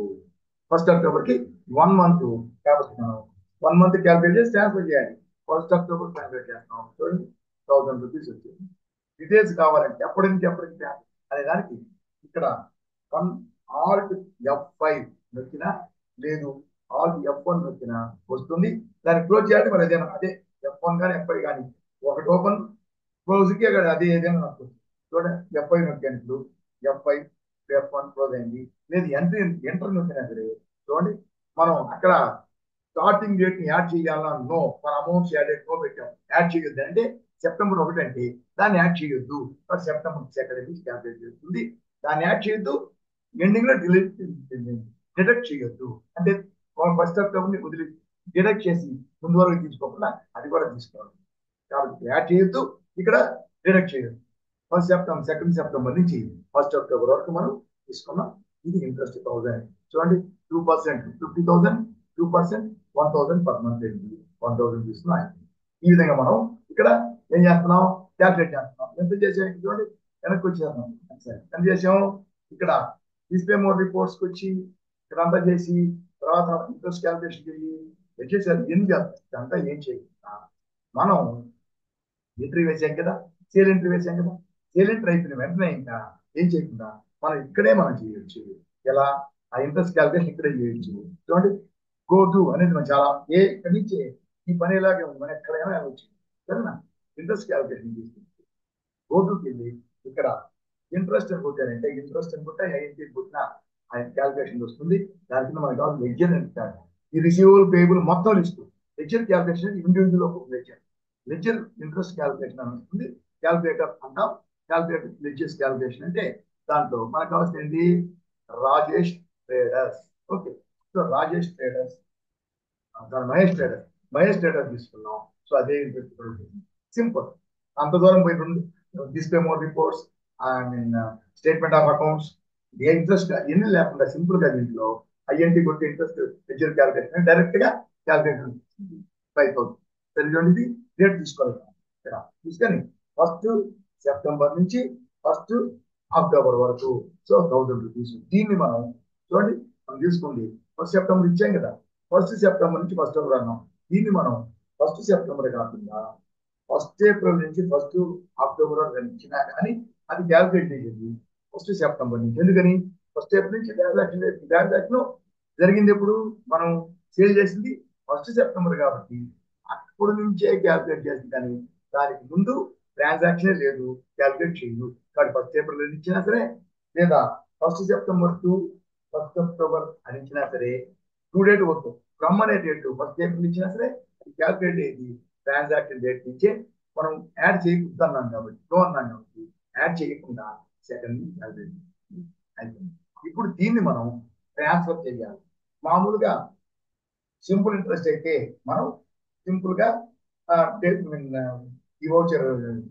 ఫస్ట్ అక్టోబర్ కి 1 మంత్. కాబట్టి మనం 1 మంత్ క్యాల్కులేట్ చేసి ట్రాన్స్ఫర్ చేయాలి. ఫస్ట్ అక్టోబర్ క్యాల్కులేట్ చేస్తాం చూడండి, 1000 రూపీస్ వచ్చింది. డీటెయిల్స్ కావాలంటే ఎప్పటి నుంచి ఎప్పటికి అనే దానికి ఇక్కడ ఆల్ట్ F5 నొక్కినా లేదు, ఆల్ట్ F1 నొక్కినా వస్తుంది. దాన్ని క్లోజ్ చేయాలి మరి అదే F1 కానీ F5 కానీ ఒకటి ఓపెన్ క్లోజ్ కి అక్కడ అదే ఏదైనా నొక్కొచ్చు. చూడండి F5 నొక్కాను, ఇప్పుడు F5 F1 క్లోజ్ అయింది. లేదు ఎంటర్ నొక్కినా సరే చూడండి మనం అక్కడ స్టార్టింగ్ డేట్ ని యాడ్ చేయాలన్నా నో, మన అమౌంట్స్ యాడెడ్ నో పెట్టాం. యాడ్ చేయొద్దు అంటే సెప్టెంబర్ 1 అంటే దాన్ని యాడ్ చేయొద్దు. సెప్టెంబర్ సెకండ్ క్యాల్కులేట్ చేస్తుంది. దాన్ని యాడ్ చేయొద్దు, ఎండింగ్ లో డిడక్ట్ చేయొద్దు. అంటే ఫస్ట్ అక్టోబర్ ని వదిలి డిడక్ట్ చేసి ముందు వరకు తీసుకోకుండా అది కూడా తీసుకోవాలి. కాబట్టి యాడ్ చేయొద్దు, ఇక్కడ డిడక్ట్ చేయొద్దు. ఫస్ట్ సెప్టెంబర్ సెకండ్ సెప్టెంబర్ నుంచి ఫస్ట్ అక్టోబర్ వరకు మనం తీసుకున్నాం. ఇది ఇంట్రెస్ట్ 1000 చూడండి, 2% 50,000 2% 1,000 పర్ మంత్ 1,000 తీసుకున్నాం. ఈ విధంగా మనం ఇక్కడ ఏం చేస్తున్నాం, క్యాల్కులేట్ చేస్తున్నాం. ఎంత చేసాం చూడండి, వెనక్కి వచ్చేస్తున్నాం. ఎంత చేసాం, ఇక్కడ డిస్ప్లే మోడ్ రిపోర్ట్స్కి వచ్చి ఇక్కడ అంతా చేసి తర్వాత ఇంట్రెస్ట్ క్యాల్కులేషన్ వెళ్ళి వచ్చేసారి ఎందుకు చేస్తాం అంతా ఏం చేయకుండా మనం ఎంట్రీ వేసాం కదా, సేల్ ఎంట్రీ వేసాం కదా. సేల్ ఎంట్రీ అయిపోయిన వెంటనే ఇంకా ఏం చేయకుండా మనం ఇక్కడే మనం చేయొచ్చు. ఎలా ఆ ఇంట్రెస్ట్ క్యాల్కులేషన్ ఇక్కడే చేయొచ్చు. చూడండి గో టు అనేది మనం చాలా ఇక్కడి నుంచి ఈ పని ఇలాగే ఉంది, మనం ఎక్కడైనా వెళ్ళవచ్చు. సరేనా, ఇంట్రెస్ట్ క్యాల్కులేషన్ తీసుకుంటే గో టుకి వెళ్ళి ఇక్కడ ఇంట్రెస్ట్ అని కొట్టారంటే ఇంట్రెస్ట్ అనుకుంటే ఏంటి కొట్టినా ఆయన క్యాల్కులేషన్ వస్తుంది. దాని కింద మనకి కావాలి లెడ్జర్ అంటారు. ఈ రిసీవబుల్ పేబుల్ మొత్తం లిస్ట్ లెడ్జర్ క్యాల్కులేషన్ ఇండివిజువల్ ఒక లెడ్జర్ ఇంట్రెస్ట్ క్యాల్కులేషన్ అని వస్తుంది. క్యాల్కులేటర్ అంటాం. క్యాల్కులేటర్ క్లిక్ చేసి క్యాల్కులేషన్ అంటే దాంట్లో మనకు కావాల్సింది ఏంటి? Rajesh traders. Okay, so Rajesh traders, Mahesh traders తీసుకున్నాం. సో అదే సింపుల్. అంత దూరం పోయి రెండు display more reports, I mean statement of accounts, A interest ఎన్ని లేకుండా సింపుల్ గా దీంట్లో ఐఎన్టీ కొట్టి ఇంట్రెస్ట్ లెడ్జర్ క్యాల్కులేషన్ డైరెక్ట్ గా క్యాల్కులేషన్ 5,000 తెలియజేది డేట్ తీసుకోవాలి ఇక్కడ తీసుకొని ఫస్ట్ సెప్టెంబర్ నుంచి ఫస్ట్ అక్టోబర్ వరకు. So 1,000 rupees. దీన్ని మనం చూడండి, మనం తీసుకోండి ఫస్ట్ సెప్టెంబర్ ఇచ్చాం కదా, ఫస్ట్ సెప్టెంబర్ నుంచి ఫస్ట్ అక్టోబర్ అన్నాం. దీన్ని మనం ఫస్ట్ సెప్టెంబర్ కాకుండా ఫస్ట్ ఏప్రిల్ నుంచి ఫస్ట్ అక్టోబర్ వరకు ఇచ్చినా కానీ అది క్యాల్కులేట్ చేసేది ఫస్ట్ సెప్టెంబర్ నుంచి. ఎందుకని? ఫస్ట్ ఏప్రిల్ నుంచి ట్రాన్సాక్షన్ జరిగింది ఎప్పుడు? మనం సేల్ చేసింది ఫస్ట్ సెప్టెంబర్ కాబట్టి అప్పుడు నుంచే క్యాల్కులేట్ చేసింది, కానీ దానికి ముందు ట్రాన్సాక్షన్ లేదు, క్యాల్కులేట్ చేయదు. కాబట్టి ఫస్ట్ ఏప్రిల్ అని ఇచ్చినా సరే, లేదా first September to first October అని ఇచ్చినా సరే, టూ డేట్ వద్దు, ఫ్రమ్ అనే డేట్ ఫస్ట్ ఏప్రిల్ ఇచ్చినా సరే క్యాల్కులేట్ అయ్యేది ట్రాన్సాక్షన్ డేట్ నుంచే. మనం యాడ్ చేయకూడదు అన్నాం కాబట్టి, నో అన్నాం కాబట్టి యాడ్ చేయకుండా సెకండ్ క్యాల్కులేట్ అయిపోయింది. ఇప్పుడు దీన్ని మనం ట్రాన్స్ఫర్ చేయాలి. మామూలుగా సింపుల్ ఇంట్రెస్ట్ అయితే మనం సింపుల్ గా ఈ వోచర్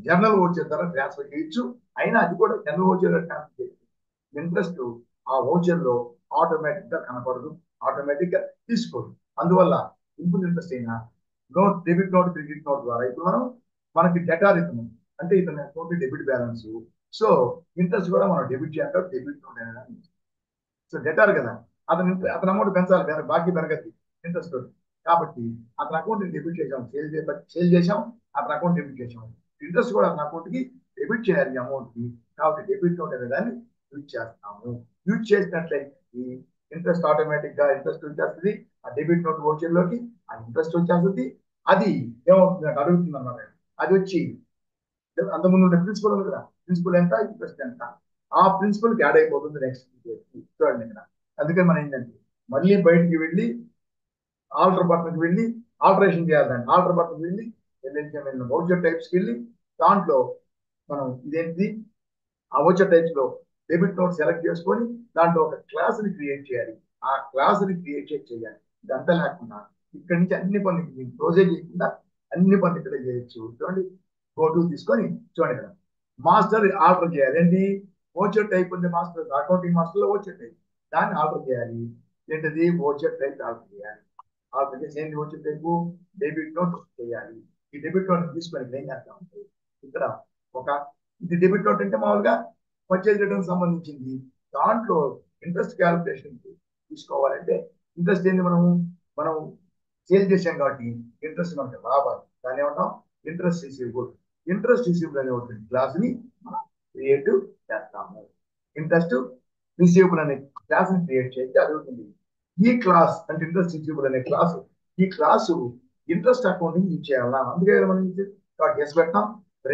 జనరల్ వోచర్ ద్వారా ట్రాన్స్ఫర్ చేయొచ్చు. అయినా అది కూడా జనరల్ వోచర్ ట్రాన్స్ఫర్ చేయొచ్చు. ఇంట్రెస్ట్ ఆ వోచర్ లో ఆటోమేటిక్ గా కనపడదు, ఆటోమేటిక్ గా తీసుకోదు. అందువల్ల సింపుల్ ఇంట్రెస్ట్ అయినా note, debit note, credit note ద్వారా ఇప్పుడు మనం మనకి డెటార్ ఇతను అంటే ఇతని account debit balance, so interest కూడా మనం డెబిట్ చేయాలి. డెబిట్ నోట్ అనేది సో డెటార్ కదా, అతని అమౌంట్ పెంచాలి, బాకీ పెరగదు ఇంట్రెస్ట్ తోటి. కాబట్టి అతని అకౌంట్ డెబిట్ చేసాం, సేల్ చేసాం, అతని అకౌంట్ డెబిట్ చేసాం. ఇంట్రెస్ట్ కూడా అతని అకౌంట్ కి డెబిట్ చేయాలి అమౌంట్ కి. కాబట్టి డెబిట్ నోట్ అనే దాన్ని యూజ్ చేస్తాము. యూజ్ చేసినట్లయితే ఇంట్రెస్ట్ ఆటోమేటిక్ గా ఇంట్రెస్ట్ వచ్చేస్తుంది ఆ డెబిట్ నోట్ వోచర్ లోకి, ఆ ఇంట్రెస్ట్ వచ్చేస్తుంది. అది ఏమవుతుంది అంటే అడుగుతుంది అన్నమాట. అది వచ్చి అంతకుముందు ఉండే ప్రిన్సిపల్ ఉంది కదా, ప్రిన్సిపల్ ఎంత, ఇంట్రెస్ట్ ఎంత, ఆ ప్రిన్సిపల్ కి యాడ్ అయిపోతుంది నెక్స్ట్ చూడండి ఇక్కడ. అందుకని మనం ఏంటంటే మళ్ళీ బయటికి వెళ్ళి ఆల్టర్ బటన్కి వెళ్ళి ఆల్టరేషన్ చేయాలి. దాన్ని ఆల్టర్ బటన్కి వెళ్ళి వౌచర్ టైప్స్కి వెళ్ళి దాంట్లో మనం ఇదేంటి ఆ వౌచర్ టైప్స్ లో డెబిట్ నోట్ సెలెక్ట్ చేసుకొని దాంట్లో ఒక క్లాస్ ని క్రియేట్ చేయాలి. ఆ క్లాస్ ని క్రియేట్ చేయాలి. ఇదంతా లేకుండా ఇక్కడి నుంచి అన్ని పనులు ప్రొసీజ్ చేయకుండా అన్ని పనులు ఇక్కడ చేయొచ్చు. చూడండి, గోటు తీసుకొని చూడండి ఇక్కడ మాస్టర్ ఆర్డర్ చేయాలి. ఏంటి? వోచర్ టైప్ ఉంది మాస్టర్, అకౌంటింగ్ మాస్టర్ లో వోచర్ టైప్, దాన్ని ఆర్డర్ చేయాలి. ఏంటది? వోచర్ టైప్ ఆర్డర్ చేయాలి. ఆర్డర్ చేసి ఏంటి? వోచర్ టైపు డెబిట్ నోట్ చేయాలి. ఈ డెబిట్ నోట్ తీసుకొని ఏం చేస్తాం అంటే ఇక్కడ ఒక ఇది డెబిట్ నోట్ అంటే మామూలుగా పర్చేజ్ రిటర్న్ సంబంధించింది. దాంట్లో ఇంట్రెస్ట్ క్యాల్కులేషన్ తీసుకోవాలంటే ఇంట్రెస్ట్ ఏంటి? మనం సేల్ చేసాం కాబట్టి ఇంట్రెస్ట్ మనకి రావాలి. దాన్ని ఏమంటాం? Interest receivable. ఇంట్రెస్ట్ రిసీవబుల్ అనే ఒక క్లాస్ ని మనం క్రియేట్ చేస్తాము. ఇంట్రెస్ట్ రిసీవబుల్ అనే క్లాస్ ని క్రియేట్ చేస్తే అడుగుతుంది. ఈ క్లాస్ అంటే ఇంట్రెస్ట్ రిసీవబుల్ అనే క్లాసు, ఈ క్లాసు ఇంట్రెస్ట్ అకౌంటింగ్ యూజ్ చేయాలా? అందుకే మనం ఎస్ పెట్టాం.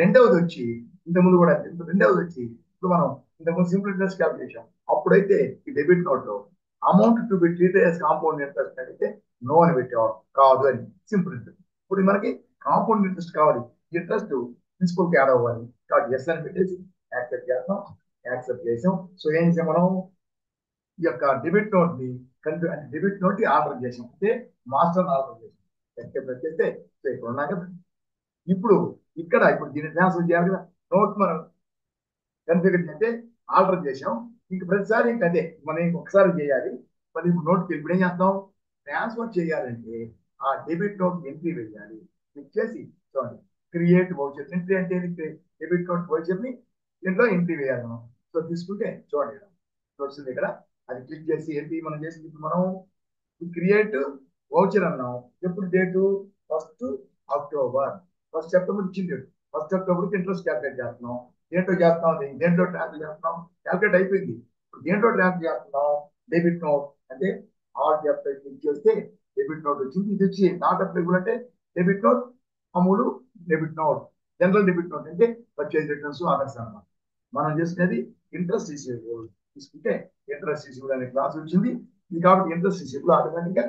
రెండవది వచ్చి ఇంతకుముందు కూడా రెండవది వచ్చి ఇప్పుడు మనం ఇంతకుముందు సింపుల్ ఇంట్రెస్ట్ క్యాల్కులేషన్ అప్పుడైతే ఈ డెబిట్ నోట్ లో amount to be treated as compound interest అయితే నో అని పెట్టేవాడు, కాదు అని సింపుల్ ఇంట్రెస్ట్. ఇప్పుడు మనకి కాంపౌండ్ ఇంట్రెస్ట్ కావాలి, ఇంట్రెస్ట్ ప్రిన్సిపల్ కి యాడ్ అవ్వాలి. కాబట్టి ఎస్ అని పెట్టేసి యాక్సెప్ట్ చేస్తాం. యాక్సెప్ట్ చేసాం. సో ఏం చేసాం మనం? ఈ యొక్క డెబిట్ నోట్ ని డెబిట్ నోట్ ని ఆర్డర్ చేసాం, అంటే మాస్టర్ ఆర్డర్ చేసాం. యాక్సెప్ట్ చేస్తే సో ఇక్కడ ఉన్నాం కదా. ఇప్పుడు ఇప్పుడు దీన్ని ట్రాన్స్ఫర్ చేయాలి కదా. నోట్ మనం కన్ఫిగర్ చేస్తే ఆర్డర్ చేసాం. ఇంక ప్రతిసారి ఇంక అదే మనం ఇంకొకసారి చేయాలి. మరి ఇప్పుడు నోట్కి ఇప్పుడు ఏం చేస్తాం? ట్రాన్స్ఫర్ చేయాలంటే ఆ డెబిట్ నోట్ ఎంట్రీ వేయాలి. క్లిక్ చేసి చూడండి, క్రియేట్ వౌచర్ ఎంట్రీ అంటే డెబిట్ నోట్ వౌచర్ ని దీంట్లో ఎంట్రీ వేయాలి మనం. సో తీసుకుంటే చూడండి వస్తుంది ఇక్కడ. అది క్లిక్ చేసి ఎంట్రీ మనం చేసింది. ఇప్పుడు మనం క్రియేట్ వౌచర్ అన్నాం. ఎప్పుడు date? First October. First September ఇచ్చింది. ఫస్ట్ అక్టోబర్కి ఇంట్రెస్ట్ క్యాల్కులేట్ చేస్తున్నాం. దేంట్లో చేస్తున్నాం? దేంట్లో ట్రాన్స్ఫర్ చేస్తున్నాం? క్యాల్కులేట్ అయిపోయింది. ఇప్పుడు దేంట్లో ట్రాన్స్ఫర్ చేస్తున్నాం? డెబిట్ నోట్ అంటే ఆల్ అప్లై క్లిక్ చేస్తే డెబిట్ నోట్ వచ్చింది. ఇది వచ్చి నాట్ అప్లైబుల్ అంటే డెబిట్ నోట్, అమూలు debit note, general debit note అంటే పర్చేజ్ రిటర్న్స్, అదర్స్ అన్నమాట. మనం చేసినది ఇంట్రెస్ట్ రిసీవబుల్. తీసుకుంటే ఇంట్రెస్ట్ రిసీవబుల్ అనే క్లాస్ వచ్చింది. ఇది కాబట్టి ఇంట్రెస్ట్ రిసీవబుల్ ఆటోమేటిక్ గా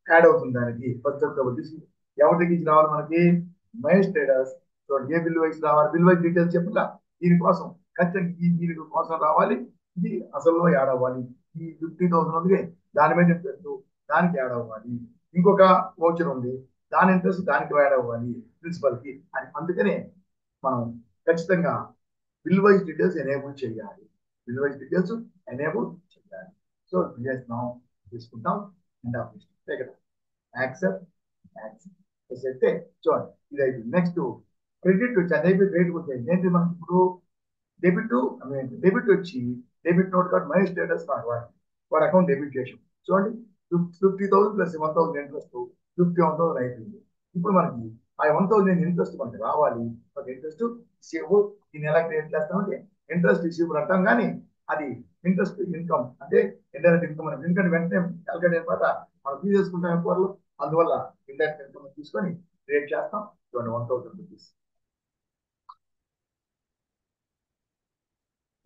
యాడ్ అవుతుంది దానికి. ఫస్ట్ అక్టోబర్ తీసుకుంది. ఎవరికి రావాలి మనకి? మహేష్ ట్రేడర్స్. సో ఏ బిల్ వైజ్ రావాలి? బిల్ వైజ్ డీటెయిల్స్ చెప్పాల. దీనికోసం ఖచ్చితంగా దీని కోసం రావాలి, ఇది అసలులో యాడ్ అవ్వాలి. ఈ 50,000 ఉంది దాని మీద ఇంట్రెస్ట్ దానికి యాడ్ అవ్వాలి. ఇంకొక వోచర్ ఉంది, దాని ఇంట్రెస్ట్ దానికి యాడ్ అవ్వాలి ప్రిన్సిపల్ కి అని. అందుకనే మనం ఖచ్చితంగా బిల్ వైజ్ డీటెయిల్స్ ఎనేబుల్ చేయాలి. బిల్ వైజ్ డీటెయిల్స్ ఎనేబుల్ చేయాలి. సో చేస్తున్నాం, తీసుకుంటాం అండ్ ఆఫీస్ కదా యాక్సెప్ట్ యాక్సెప్ట్ అయితే చూడండి ఇది అయిపోయింది. నెక్స్ట్ క్రెడిట్ వచ్చి అదైపోయి క్రెడిట్ వచ్చేది ఏంటి మనకి ఇప్పుడు డెబిట్ వచ్చి debit note card my status card వాడి అకౌంట్ డెబిట్ చేసాం. చూడండి 50,000 ప్లస్ 1,000 ఇంట్రెస్ట్ 51,000 అయిపోయింది. ఇప్పుడు మనకి ఆ 1,000 ఇంట్రెస్ట్ మనకి రావాలి. ఇంట్రెస్ట్ రిసీవబుల్ దీన్ని ఎలా క్రియేట్ చేస్తామంటే ఇంట్రెస్ట్ రిసీవబుల్ అంటాం, కానీ అది ఇంట్రెస్ట్ ఇన్కమ్ అంటే ఇండైరెక్ట్ ఇన్కమ్ అని. ఎందుకంటే వెంటనే క్యాల్కులేట్ అయిన తర్వాత మనం తీసేసుకుంటాం ఎక్కువ, అందువల్ల ఇండైరెక్ట్ ఇన్కమ్ తీసుకొని క్రియేట్ చేస్తాం. చూడండి 1,000 రూపీస్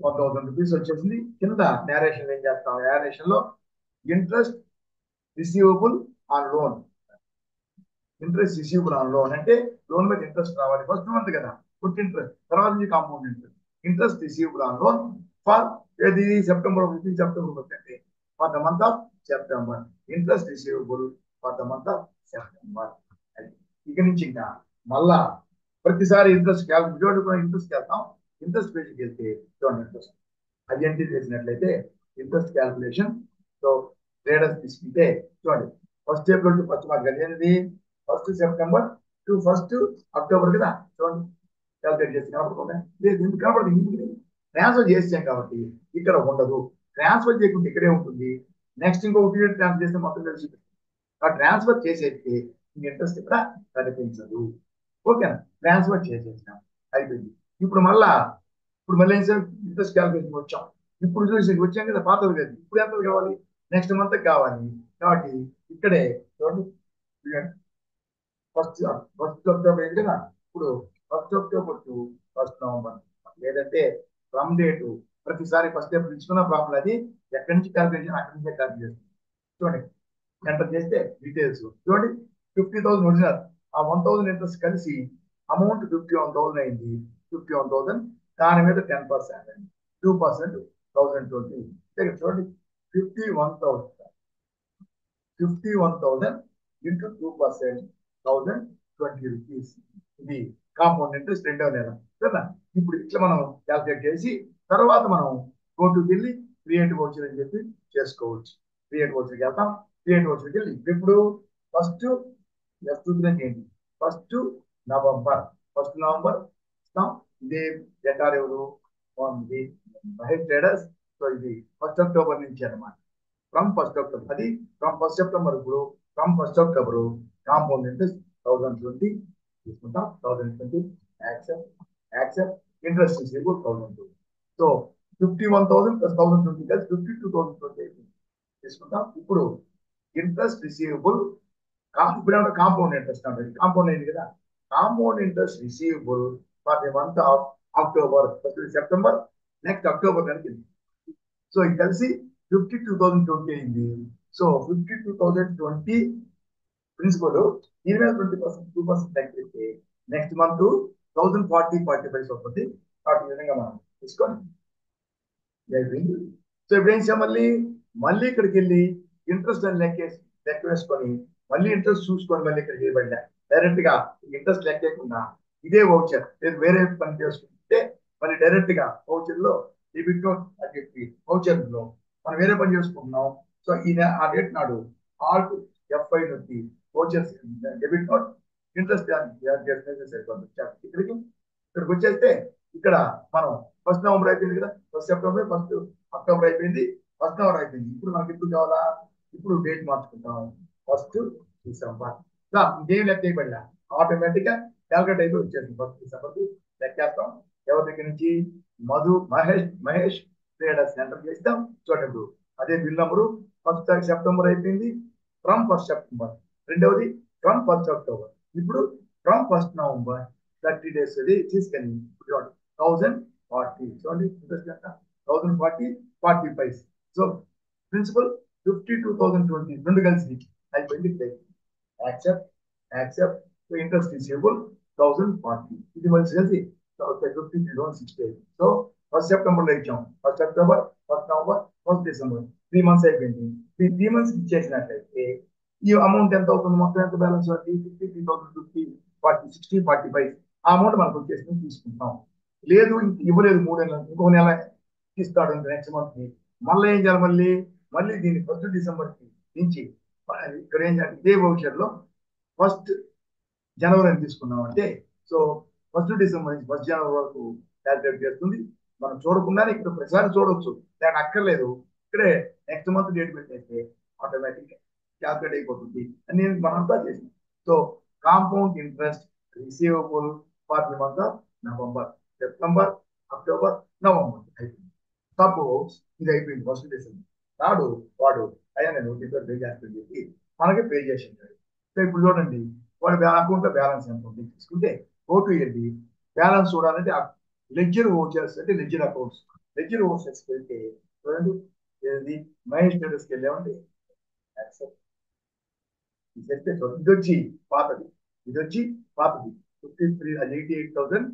1,000 రూపీస్ వచ్చేసింది. కింద నేరేషన్ ఏం చేస్తాం, నేరేషన్ లో interest receivable on loan, interest receivable on loan అంటే లోన్ మీద ఇంట్రెస్ట్ రావాలి ఫస్ట్ మంత్ కదా, ఫుట్ ఇంట్రెస్ట్ తర్వాత నుంచి compound interest. Interest receivable on loan for ఏది సెప్టెంబర్ 15 సెప్టెంబర్ వచ్చింది for the month of September. Interest receivable for the month of September. ఇక నుంచి ఇంకా మళ్ళా ప్రతిసారి ఇంట్రెస్ట్ క్యాల్కులేట్ ఇంట్రెస్ట్ వెళ్తాం. ఇంట్రెస్ట్ పేజ్కి వెళ్తే చూడండి ఇంట్రెస్ట్ ఐడెంటిటీ చేసినట్లయితే ఇంట్రెస్ట్ క్యాల్కులేషన్. సో ట్రేడర్స్ తీసుకుంటే చూడండి first April to first March అనేది first September to first October కదా. చూడండి క్యాల్కులేట్ చేసి కనపడకుండా లేదు, ఎందుకు కనపడదు, ట్రాన్స్ఫర్ చేసాం కాబట్టి ఇక్కడ ఉండదు. ట్రాన్స్ఫర్ చేయకుండా ఇక్కడే ఉంటుంది. నెక్స్ట్ ఇంకొక ట్రాన్స్ఫర్ చేస్తే మొత్తం తెలిసి ఆ ట్రాన్స్ఫర్ చేసేది ఇంట్రెస్ట్ ఇక్కడ కనిపించదు. ఓకేనా, ట్రాన్స్ఫర్ చేసేసాం అయిపోయింది. ఇప్పుడు మళ్ళీ ఇంట్రెస్ట్ క్యాల్కులేషన్ వచ్చాం. ఇప్పుడు చూసి వచ్చాం కదా, పాతది కదా, ఇప్పుడు ఎంత కావాలి, నెక్స్ట్ మంత్ కావాలి కాబట్టి ఇక్కడే చూడండి ఫస్ట్ అక్టోబర్ అయింది కదా. ఇప్పుడు first October to first November, లేదంటే ఫ్రమ్ డేట్ ప్రతిసారి ఫస్ట్ ఏప్రిల్ తీసుకున్న ప్రాబ్లం అది ఎక్కడి నుంచి క్యాల్కులేషన్ అక్కడి నుంచే క్యాల్కులేషన్. చూడండి ఎంటర్ చేస్తే డీటెయిల్స్ చూడండి 50,000 ఒరిజినల్, ఆ 1,000 ఇంట్రెస్ట్ కలిసి అమౌంట్ 51,000 అయింది. 51,000 దాని మీద 10% 2% 1,020. చూడండి 51,000 ఇంటూ 2% 1,020 రూపీస్. ఇది కాంపౌండ్ ఇంట్రెస్ట్ రెండవ నెల కదా. ఇప్పుడు ఇట్లా మనం క్యాల్కులేట్ చేసి తర్వాత మనం కోర్టుకి వెళ్ళి క్రియేట్ వోచర్ అని చెప్పి చేసుకోవచ్చు. క్రియేట్ వోచర్కి వెళ్తాం. క్రియేట్ వోచర్కి వెళ్ళి ఇప్పుడు ఫస్ట్ ఏంటి ఫస్ట్ నవంబర్ ఇస్తాం. ఇదే డేటా ఎవరు ఇది మహేష్ ట్రేడర్స్. సో ఇది ఫస్ట్ అక్టోబర్ నుంచి అనమాట. ఫ్రమ్ ఫస్ట్ అక్టోబర్ అది ఫ్రమ్ ఫస్ట్ సెప్టెంబర్. ఇప్పుడు from first October compound interest 1,020 తీసుకుంటాం. 1,020 accept interest receivable 1,020. So 51,000 plus 1,020 కలిసి 52,020 తీసుకుంటాం. ఇప్పుడు ఇంట్రెస్ట్ రిసీవబుల్ ఇప్పుడు కాంపౌండ్ ఇంట్రెస్ట్ అంటే కాంపౌండ్ అయింది కదా. Compound interest receivable for the month of October, September next October కలిగింది. సో ఇది కలిసి 52,020 అయింది. సో 52,020 ప్రిన్సిపల్ దీని మీద 2% తగ్గితే నెక్స్ట్ మంత్ 1,040-45 అవుతుంది. కాబట్టి ఈ విధంగా మనం తీసుకోండి. సో ఇప్పుడు ఏం చేయాలి, మళ్ళీ ఇక్కడికి వెళ్ళి ఇంట్రెస్ట్ అని లెక్క వేసుకొని మళ్ళీ ఇంట్రెస్ట్ చూసుకొని మళ్ళీ ఇక్కడికి వెళ్ళిపోయిందా డైరెక్ట్ గా ఇంట్రెస్ట్ లెక్కకుండా ఇదే వౌచర్ లేదు వేరే పని చేసుకుంటే మళ్ళీ డైరెక్ట్ గా వౌచర్ లో డెబిట్ నోట్ అని చెప్పి వౌచర్ లో మనం వేరే పని చేసుకుంటున్నాం. సో ఆ డేట్ నాడు ఆల్ట్ F5 నుంచి వౌచర్స్ డెబిట్ నోట్ ఇంట్రెస్ట్ ఇక్కడికి వచ్చేస్తే ఇక్కడ మనం ఫస్ట్ నవంబర్ అయిపోయింది కదా, ఫస్ట్ సెప్టెంబర్ ఫస్ట్ అక్టోబర్ అయిపోయింది, ఫస్ట్ నవంబర్ అయిపోయింది. ఇప్పుడు మనకి ఎప్పుడు కావాలా, ఇప్పుడు డేట్ మార్చుకుంటాం ఫస్ట్ డిసెంబర్. ఇంకేం లెక్క అయిపోయిందా ఆటోమేటిక్ గా క్యాల్కులేట్ అయిపోయి వచ్చేసింది. ఫస్ట్ డిసెంబర్ లెక్కేస్తాం. ఎవరి దగ్గర నుంచి మహేష్ ట్రేడర్స్ ఎంటర్ చేస్తాం. చూడండి అదే బిల్ నంబరు ఫస్ట్ సెప్టెంబర్ అయిపోయింది ఫ్రమ్ ఫస్ట్ సెప్టెంబర్. రెండవది ఫ్రమ్ ఫస్ట్ అక్టోబర్. ఇప్పుడు ఫ్రమ్ ఫస్ట్ నవంబర్ 30 days అది తీసుకెళ్ళి 1,040. చూడండి ఇంట్రెస్ట్ ఎంత 1,040-45. సో ప్రిన్సిపల్ 52,020 రెండు కలిసి అయిపోయింది. Accept interest receivable 1,040. ఇది మళ్ళీ కలిసి 53,60. సో ఫస్ట్ సెప్టెంబర్లో ఇచ్చాం. First October, first November, first December, 3 months అయిపోయింది. ఈ 3 months ఇచ్చేసినట్లయితే ఈ అమౌంట్ ఎంత అవుతుంది? మొత్తం ఎంత బ్యాలెన్స్ అవుతుంది? 53,000, 50, 40, 60, 45 ఆ అమౌంట్ మనకు వచ్చేసింది, తీసుకుంటాం. లేదు ఇవ్వలేదు, 3 నెలలు, ఇంకో నెల ఇస్తాడు నెక్స్ట్ మంత్ కి, మళ్ళీ ఏం చేయాలి? మళ్ళీ మళ్ళీ దీన్ని ఫస్ట్ డిసెంబర్ కి నుంచి ఇక్కడ ఏం చేయాలి? ఇదే భవిష్యత్తులో ఫస్ట్ జనవరి అని తీసుకున్నాం అంటే, సో ఫస్ట్ డిసెంబర్ నుంచి ఫస్ట్ జనవరి వరకు క్యాల్కులేట్ చేస్తుంది. మనం చూడకుండానే ఇక్కడ ప్రతిసారి చూడవచ్చు, దానికి అక్కర్లేదు. ఇక్కడే నెక్స్ట్ మంత్ డేట్ పెట్టేస్తే ఆటోమేటిక్ క్యాల్కులేట్ అయిపోతుంది అని నేను మనంతా చేసింది. So compound interest receivable for the month of November, September, October, November అయిపోయింది. సపోజ్ ఇది అయిపోయింది ఫస్ట్ డిసెంబర్ నాడు, వాడు అయ్యా నేను పే చేస్తాను చెప్పి మనకి పే చేసి. సో ఇప్పుడు చూడండి, వాడి అకౌంట్ లో బ్యాలెన్స్ ఎంత ఉంది తీసుకుంటే, ఓటు వెళ్ళి బ్యాలెన్స్ చూడాలంటే లెడ్జర్ ఓచర్స్ అంటే లెడ్జర్ అకౌంట్స్, లెడ్జర్ ఓచర్స్ వెళ్తే చూడండి, ఏది మహేష్ స్టేటస్కి వెళ్ళామండి. ఇది వచ్చి పాతది, ఇది వచ్చి పాతది 53, అది 88,000,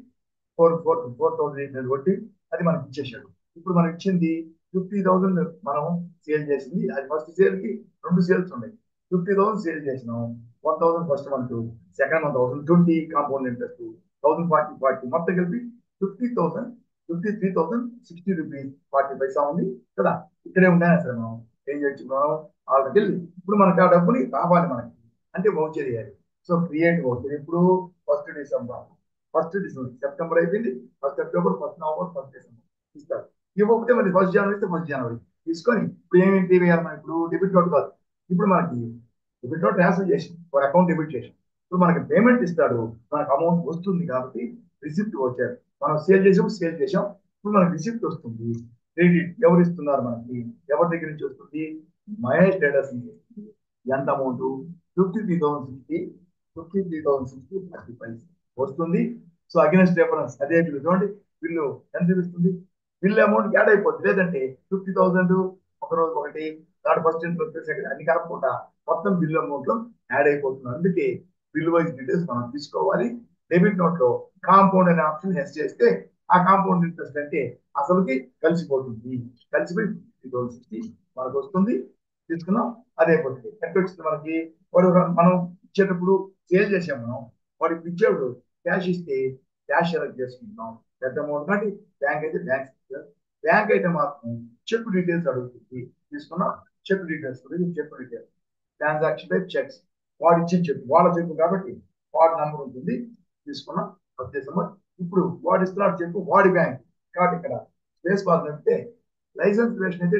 4,800 కొట్టి అది మనకి ఇచ్చేసాడు. ఇప్పుడు మనకి ఇచ్చింది 50,000 మనం సేల్ చేసింది. అది ఫస్ట్ సేల్ కి 2 సేల్స్ ఉన్నాయి. 50,000 సేల్ చేసినాం. 1,000 first month, second month 1,020 compound interest, 1,040 మొత్తం కలిపి 50,000, 53,060 రూపీస్ 40 పైసా ఉంది కదా. ఇక్కడే ఉన్నాయని అసలు మనం ఏం చేయొచ్చు? మనం ఆల్రెడీ వెళ్ళి ఇప్పుడు మనకి ఆ డబ్బుని కావాలి మనకి అంటే వౌచర్ చేయాలి. సో క్రియేట్ వౌచర్ ఇప్పుడు ఫస్ట్ డిసెంబర్, సెప్టెంబర్ అయిపోయింది, first October, first November, first December ఇస్తారు. ఇవ్వకపోతే మరి ఫస్ట్ జనవరి ఇస్తే ఫస్ట్ జనవరి తీసుకొని ఇప్పుడు ఏమేమి వేయాలి? మనం ఇప్పుడు డెబిట్ నోట్ కాదు, ఇప్పుడు మనకి డెబిట్ నోట్ ట్రాన్స్ఫర్ చేసి ఒక అకౌంట్ డెబిట్ చేసి ఇప్పుడు మనకి పేమెంట్ ఇస్తాడు, మనకు అమౌంట్ వస్తుంది కాబట్టి రిసిప్ట్ వచ్చారు. మనం సేల్ చేసాం, ఇప్పుడు మనకి రిసిప్ట్ వస్తుంది. క్రెడిట్ ఎవరు ఇస్తున్నారు మనకి? ఎవరి దగ్గర నుంచి వస్తుంది? మహేష్ ట్రేడర్స్ నుంచి వస్తుంది. ఎంత అమౌంట్? 53,060, 53,060 వస్తుంది. సో అగెన్స్ట్ డిఫరెన్స్ అదే బిల్లు చూడండి, బిల్లు ఎంత చూపిస్తుంది? బిల్ అమౌంట్ యాడ్ అయిపోతుంది. లేదంటే 50,000 ఒక రోజు ఒకటి, థర్డ్ ఫస్ట్ ఇంట్రెస్ట్ సెకండ్ అన్ని కలపకుండా మొత్తం బిల్ అమౌంట్ లో యాడ్ అయిపోతుంది. అందుకే బిల్ వైజ్ డీటెయిల్స్ మనం తీసుకోవాలి. డెబిట్ నోట్ లో కాంపౌండ్ అనే ఆప్షన్ ఎస్ చేస్తే ఆ కాంపౌండ్ ఇంట్రెస్ట్ అంటే అసలుకి కలిసిపోతుంది. కలిసిపోయి 50,060 మనకు వస్తుంది. తీసుకున్నాం, అదే పోతుంది. ఎంత వచ్చింది మనకి? వాడు మనం ఇచ్చేటప్పుడు సేల్ చేసాం, మనం వాడికి ఇచ్చేప్పుడు క్యాష్ ఇస్తే క్యాష్ సెలెక్ట్ చేసుకుంటాం పెద్ద అమౌంట్ కాబట్టి. బ్యాంక్ అయితే మాత్రం చెక్ డీటెయిల్స్ అడుగుతుంది. తీసుకున్నాం, cheque details transaction type cheques, వాడు ఇచ్చిన చెక్ వాళ్ళ చెక్ కాబట్టి వాడి నంబర్ ఉంటుంది. తీసుకున్నాం డిసెంబర్. ఇప్పుడు వాడు ఇస్తున్నాడు చెక్ వాడి బ్యాంక్ కాబట్టి ఇక్కడ స్పేస్ బార్ చెప్తే లైసెన్స్ రిలేషన్ అయితే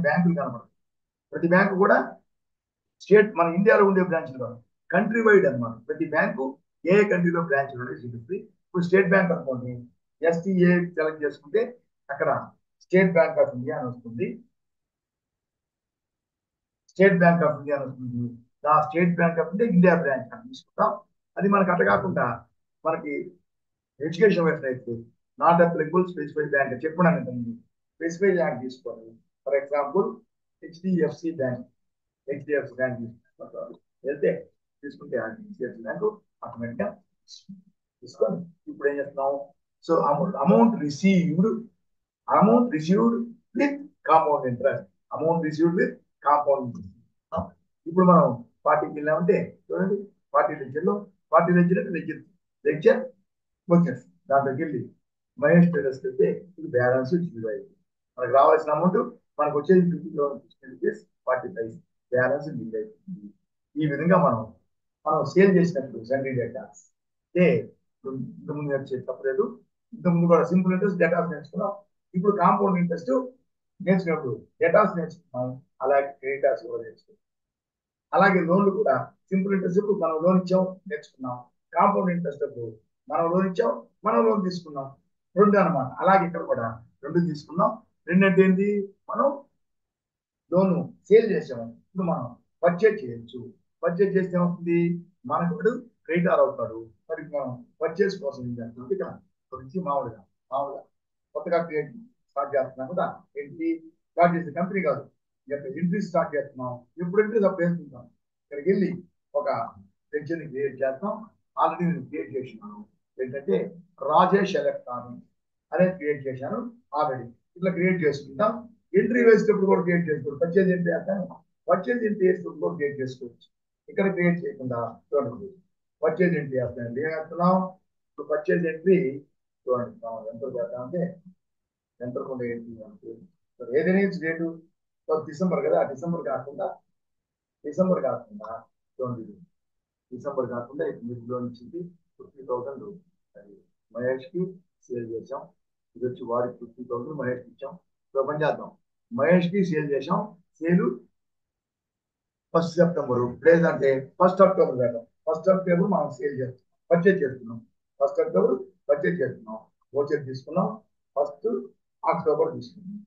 బ్యాంకులు కనబడదు. ప్రతి బ్యాంకు కూడా స్టేట్ మన ఇండియాలో ఉండే బ్రాంచ్లు కాదు, కంట్రీ వైడ్ అనమాట. ప్రతి బ్యాంకు ఏ కంట్రీలో బ్రాంచ్ ఉండే చూపిస్తుంది. ఇప్పుడు స్టేట్ బ్యాంక్ అనుకోండి, ఎస్టీఏ సెలెక్ట్ చేసుకుంటే అక్కడ స్టేట్ బ్యాంక్ ఆఫ్ ఇండియా అని వస్తుంది. స్టేట్ బ్యాంక్ ఆఫ్ ఇండియా అని వస్తుంది. ఆ state bank of India India branch అని తీసుకుంటాం. అది మనకు అట్లా కాకుండా మనకి education website not applicable specified bank చెప్పడానికి స్పెసిఫై బ్యాంక్ తీసుకోవాలి. For example HDFC bank, HDFC bank వెళ్తే తీసుకుంటే హెచ్డిఎఫ్సి బ్యాంకు ఆటోమేటిక్ గా తీసుకొని ఇప్పుడు ఏం చేస్తున్నాం? So amount received with compound interest, amount received with compound interest. ఇప్పుడు మనం పార్టీకి వెళ్ళామంటే చూడండి, పార్టీ లెక్చర్ లెక్చర్ వచ్చేసి దాంట్లోకి వెళ్ళి మహేష్ ట్రేడర్స్ వెళ్తే ఇది బ్యాలెన్స్ జీరో అయింది. మనకు రావాల్సిన అమౌంట్ మనకు వచ్చేది 50,060 బ్యాలెన్స్ జీరో అయిపోతుంది. ఈ విధంగా మనం సేల్ చేసినప్పుడు సన్రీ డేటాస్ అంటే ఇంతకుముందు తప్పలేదు. ఇంతకుముందు కూడా సింపుల్ ఇంట్రెస్ట్ డేటాస్ నేర్చుకున్నాం. ఇప్పుడు కాంపౌండ్ ఇంట్రెస్ట్ నేర్చుకున్నప్పుడు డేటాస్ నేర్చుకున్నాం, అలాగే క్రెడిటార్స్ కూడా నేర్చుకున్నాం. అలాగే లోన్లు కూడా సింపుల్ ఇంట్రెస్ట్ ఇప్పుడు మనం లోన్ ఇచ్చాం నేర్చుకున్నాం, కాంపౌండ్ ఇంట్రెస్ట్ అప్పుడు మనం లోన్ ఇచ్చాం, మనం లోన్ తీసుకున్నాం. రెండు అనమాట. అలాగే ఇక్కడ కూడా రెండు తీసుకున్నాం. రెండు అంటే ఏంటి? మనం లోన్ సేల్ చేసాము, ఇప్పుడు మనం పర్చేజ్ చేయొచ్చు. పర్చేజ్ చేస్తే ఏమవుతుంది? మనకు క్రెడిటార్ అవుతాడు. మరి మనం పర్చేజ్ కోసం ఏం చేస్తాం? ఇక్కడ గురించి మామూలుగా కొత్తగా క్రియేట్ స్టార్ట్ చేస్తున్నాం కదా, ఏంటి స్టార్ట్ చేసే కంపెనీ కాదు, ఎంట్రీ స్టార్ట్ చేస్తున్నాం. ఎప్పుడు ఎంట్రీస్ అప్పుడు వేసుకుంటాం. ఇక్కడికి వెళ్ళి ఒక సెక్షన్ క్రియేట్ చేస్తాం. ఆల్రెడీ నేను క్రియేట్ చేసినాను. ఏంటంటే రాజేష్ ఎలక్ట్రానిక్స్ అనేది క్రియేట్ చేశాను ఆల్రెడీ. ఇట్లా క్రియేట్ చేసుకుంటాం. ఎంట్రీ వేసేటప్పుడు కూడా క్రియేట్ చేసుకోవచ్చు. పర్చేజ్ ఎంట్రీ అంటాను, పర్చేజ్ ఎంట్రీ వేసేటప్పుడు కూడా క్రియేట్ చేసుకోవచ్చు. ఇక్కడ క్రియేట్ చేయకుండా చూడండి, పర్చేజ్ ఎంట్రీ వేస్తాను. ఏం వేస్తున్నాం ఇప్పుడు? పర్చేజ్ ఎంట్రీ చూడండి, ఎంత చేద్దాం అంటే ఎంత కూడా ఎంట్రీ ఏదైనా డేటు డిసెంబర్ కదా, డిసెంబర్ కాకుండా చూడండి, డిసెంబర్ కాకుండా ఇందులో నుంచి 50,000 అది మహేష్కి సేల్ చేసాం. ఇది వచ్చి వారికి 50,000 మహేష్కి ఇచ్చాం. ఇప్పుడు పని చేద్దాం, మహేష్కి సేల్ చేసాం. సేలు 1 సెప్టెంబర్, లేదంటే 1 అక్టోబర్ దాకా. 1 అక్టోబర్ మనం సేల్ చేస్తున్నాం, పర్చేజ్ చేస్తున్నాం. 1 అక్టోబర్ పర్చేజ్ చేస్తున్నాం, ఓచర్ తీసుకున్నాం. 1 అక్టోబర్ తీసుకున్నాం,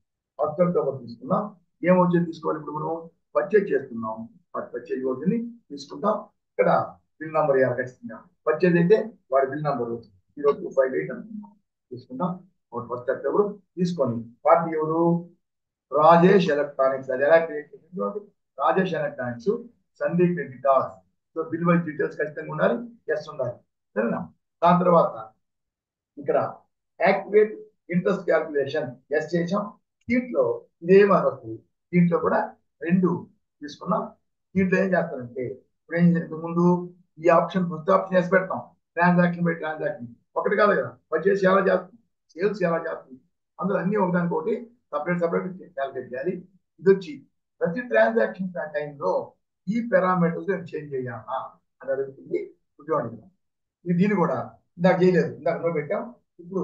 1 అక్టోబర్ తీసుకున్నాం. ఏం ఓచర్ తీసుకోవాలి ఇప్పుడు మనం? పర్చేజ్ చేస్తున్నాం, పర్చేజ్ ఓచర్ని తీసుకుంటాం. ఇక్కడ బిల్ నంబర్ ఖచ్చితంగా పర్చేజ్ అయితే వాడి బిల్ నంబరు 0258 అనుకున్నాం, తీసుకుంటాం. 1 అక్టోబర్ తీసుకొని పార్టీ ఎవరు? రాజేష్ ఎలక్ట్రానిక్స్. అది ఎలా క్రియేట్ చేసింది? Rajesh electronics Sandeep creditors. So bill wise details ఖచ్చితంగా ఉండాలి, ఎస్ ఉండాలి, సరేనా? దాని తర్వాత ఇక్కడ యాక్టివేట్ ఇంట్రెస్ట్ క్యాల్కులేషన్ ఎస్ చేసాం. దీంట్లో ఇదే మనకు దీంట్లో కూడా 2 తీసుకున్నాం. దీంట్లో ఏం చేస్తారంటే ఇప్పుడు ఏం చేసిన ముందు ఈ ఆప్షన్, ఫస్ట్ ఆప్షన్ వేసి పెడతాం, ట్రాన్సాక్షన్ బై ట్రాన్సాక్షన్. ఒకటి కాదు కదా, పర్చేస్ ఎలా చేస్తుంది, సేల్స్ ఎలా చేస్తుంది, అందులో అన్ని ఒకదానికొకటి సపరేట్ క్యాల్కులేట్ చేయాలి. ఇది వచ్చి ప్రతి ట్రాన్సాక్షన్ టైంలో ఈ పారామీటర్స్ చేంజ్ చేయాలా అని అడుగుతుంది. చూడండి, దీన్ని కూడా ఇందాక చేయలేదు, ఇందాక నో పెట్టాం, ఇప్పుడు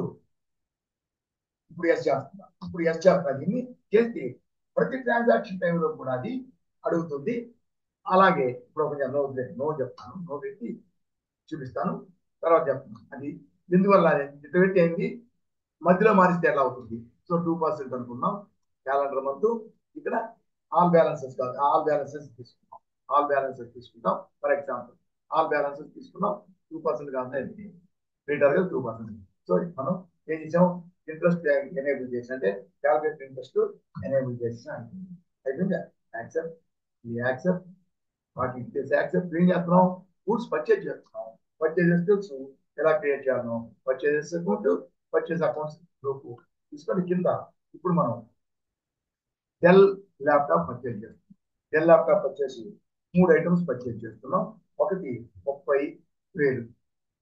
ఎస్ చేస్తున్నా. దీన్ని చేస్తే ప్రతి ట్రాన్సాక్షన్ టైంలో కూడా అది అడుగుతుంది. అలాగే ఇప్పుడు ఒక నో చెప్తాను, నో పెట్టి చూపిస్తాను, తర్వాత చెప్తాను. అది ఎందువల్ల ఇట్లా పెట్టి ఏంటి, మధ్యలో మారిస్తే ఎలా అవుతుంది? సో 2% అనుకున్నాం క్యాలెండర్ మంత్. ఇక్కడ ఆల్ బ్యాలెన్సెస్ కాదు, ఆల్ బ్యాలెన్సెస్ తీసుకుంటాం. ఫర్ ఎగ్జాంపుల్ ఆల్ బ్యాలెన్సెస్ తీసుకున్నాం, 2% కాదు, లీటర్ 2%. సో మనం ఏం చేసాం? ఇంట్రెస్ట్ ఎనేబుల్ చేసి, అంటే క్యాల్కులేట్ ఇంట్రెస్ట్ ఎనేబుల్ చేసిన అయిపోయింది. యాక్సెప్ట్, యాక్సెప్ట్, వాటి యాక్సెప్ట్. ఏం చేస్తున్నాం? గూడ్స్ పర్చేజ్ చేస్తున్నాం. పర్చేజెస్ ఎలా క్రియేట్ చేయాలి? Purchases account, purchase accounts group తీసుకొని కింద ఇప్పుడు మనం డెల్ ల్యాప్టాప్ పర్చేజ్ చేస్తున్నాం. డెల్ ల్యాప్టాప్ వచ్చేసి 3 ఐటమ్స్ పర్చేజ్ చేస్తున్నాం. ఒకటి 30,000,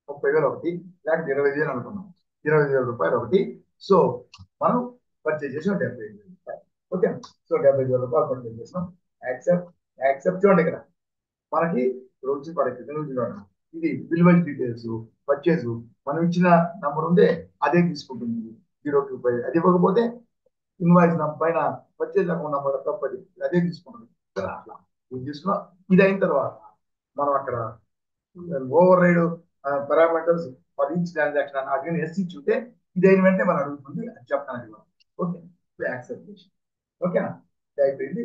30,000 ఒకటి, లేకపోతే 20,000 అనుకున్నాం, 25,000 రూపాయలు ఒకటి. సో మనం పర్చేజ్ చేసాం 75,000 రూపాయలు. ఓకే, సో 75,000 రూపాయలు పర్చేజ్ చేసాం. యాక్సెప్ట్ చూడండి, ఇక్కడ మనకి రోజు ఇది బిల్ వైజ్ డీటెయిల్స్. పర్చేజ్ మనం ఇచ్చిన నంబర్ ఉందే అదే తీసుకుంటుంది, 025. అది ఇవ్వకపోతే ఇన్వాయిస్ పైన పర్చేజ్ అకౌంట్ నంబర్ తప్పది, అదే తీసుకుంటుంది. అట్లా ఇది తీసుకున్నాం. ఇది అయిన తర్వాత మనం అక్కడ override parameters for each transaction again ఎస్సి చూస్తే ఇది అయిన వెంటనే మనం అడుగుతుంది, అది చెప్తాను. ఓకే, యాక్సెప్ట్ చేసి ఓకేనా, అయిపోయింది.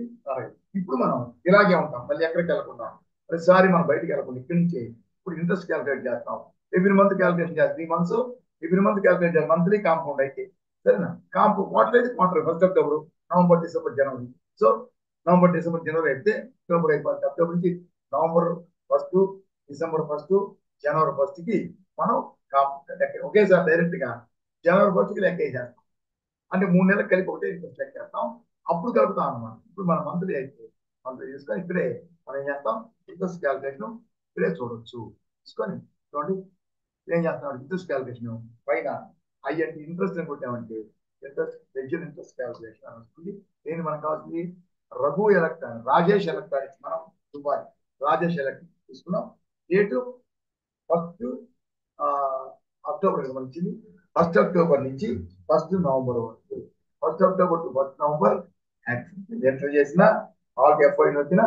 ఇప్పుడు మనం ఇలాగే ఉంటాం, మళ్ళీ ఎక్కడికి వెళ్ళకుండా. ప్రతిసారి మనం బయటికి వెళ్ళకుండా ఇక్కడి నుంచి ఇప్పుడు ఇంట్రెస్ట్ క్యాల్కులేట్ చేస్తాం. ఎవ్రీ మంత్ క్యాల్కులేషన్ చేస్తాం, 3 months ఎవ్రీ మంత్ క్యాల్కులేట్ చేయాలి. మంత్లీ కాంపౌండ్ అయితే సరేనా, క్వార్టర్ అయితే క్వార్టర్, 1 అక్టోబర్, నవంబర్, డిసెంబర్, జనవరి. సో నవంబర్, డిసెంబర్, జనవరి అయితే అక్టోబర్ అయిపోతుంది. అక్టోబర్ నుంచి నవంబర్ 1, డిసెంబర్ 1, జనవరి 1కి మనం ఒకేసారి డైరెక్ట్ గా జనవరి 1కి లెక్క వేసేస్తాం. అంటే 3 నెలలకు కలిపి ఒకటే ఇంట్రెస్ట్ లెక్క వేస్తాం, అప్పుడు కలుపుతాం అనమాట. ఇప్పుడు మన మంత్లీ అయితే మంత్లీ తీసుకొని ఇక్కడే మనం ఏం చేస్తాం, ఇంట్రెస్ట్ క్యాల్కులేషన్ ఇక్కడే చూడొచ్చు. తీసుకొని చూడండి ఏం చేస్తాం, ఇంట్రెస్ట్ క్యాల్కులేషన్ పైన ఐఎన్టీ ఇంట్రెస్ట్ అని కొట్టామంటే ఇంట్రెస్ట్ క్యాల్కులేషన్ అని వస్తుంది. ఏంటి మనకు కావాల్సింది? రాజేష్ ఎలక్ట్రానిక్స్ మనం దుబాయ్ రాజేష్ ఎలక్ట్రానిక్స్ తీసుకున్నాం. డేటు 1 అక్టోబర్ వచ్చింది. 1 అక్టోబర్ నుంచి 1 నవంబర్ వరకు, 1 అక్టోబర్ టు 1 నవంబర్ ఎంటర్ చేసిన వాళ్ళకి ఎఫ్ఐన్ వచ్చిన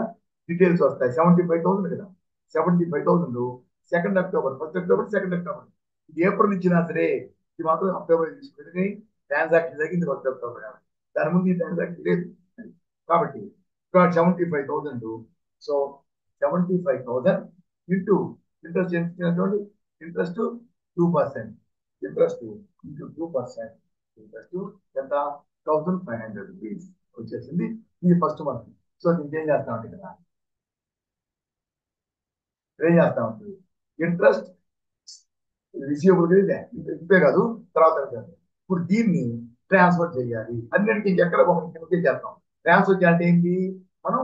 డీటెయిల్స్ వస్తాయి. 75,000 కదా, 75,000 2 అక్టోబర్, 1 అక్టోబర్, 2 అక్టోబర్. ఇది ఏప్రిల్ ఇచ్చినా సరే ఇది మాత్రం అక్టోబర్ తీసుకుని ట్రాన్సాక్షన్ తగ్గింది 1 అక్టోబర్. దాని ముందు ఈ ట్రాన్సాక్షన్ లేదు కాబట్టి ఇక్కడ 75,000. సో 75,000 ఇంటూ ఇంట్రెస్ట్ చూడండి, ఇంట్రెస్ట్ 2%, ఇంట్రెస్ట్ ఇంటూ 2%, ఇంట్రెస్ట్ ఎంత? 1,500 రూపీస్ వచ్చేసింది. ఇది ఫస్ట్ మంత్. సో దీనికి ఏం చేస్తామంటే కదా, ఏం చేస్తామంటే ఇంట్రెస్ట్ రిసీవబుల్ ఇదే కాదు, తర్వాత ఇప్పుడు దీన్ని ట్రాన్స్ఫర్ చేయాలి. అన్నిటికీ ఎక్కడ ఒకటి చేస్తాం. ట్రాన్స్ఫర్ చేయాలంటే ఏంటి? మనం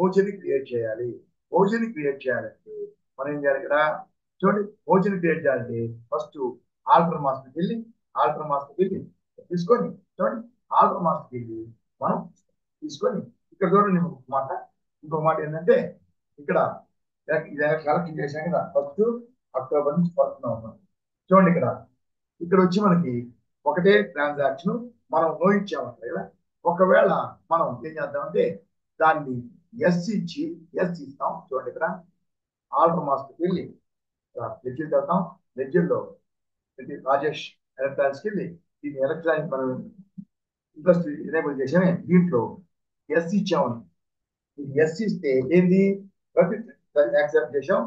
ఓచర్ని క్రియేట్ చేయాలి. ఓచర్ని క్రియేట్ చేయాలంటే మనం ఏం చేయాలి ఇక్కడ? చూడండి, ఓచర్ని క్రియేట్ చేయాలంటే ఫస్ట్ ఆల్టర్ మాస్టర్కి వెళ్ళి తీసుకొని, చూడండి, ఆల్టర్ మాస్టర్కి వెళ్ళి మనం తీసుకొని ఇక్కడ చూడండి ఇంకొక మాట ఏంటంటే ఇక్కడ ఇది కలెక్ట్ చేశాం కదా, ఫస్ట్ అక్టోబర్ నుంచి పడుతున్నాం. చూడండి ఇక్కడ వచ్చి మనకి ఒకటే ట్రాన్సాక్షన్ మనం నో ఇచ్చామంట కదా. ఒకవేళ మనం ఏం చేద్దామంటే దాన్ని ఎస్ ఇస్తాం. చూడండి ఇక్కడ ఆల్టర్ మాస్టర్కి వెళ్ళి లెడ్జర్ వెళ్తాం. లెడ్జర్లో రాజేష్ ఎలక్ట్రానిక్స్కి వెళ్ళి దీన్ని ఎలక్ట్రానిక్ మనం ఇంట్రెస్ట్ ఎనేబుల్ చేసామే, దీంట్లో ఎస్ ఇచ్చామని. ఇది ఎస్ ఇస్తే ఏంది? ప్రతి యాక్సెప్ట్ చేసాం,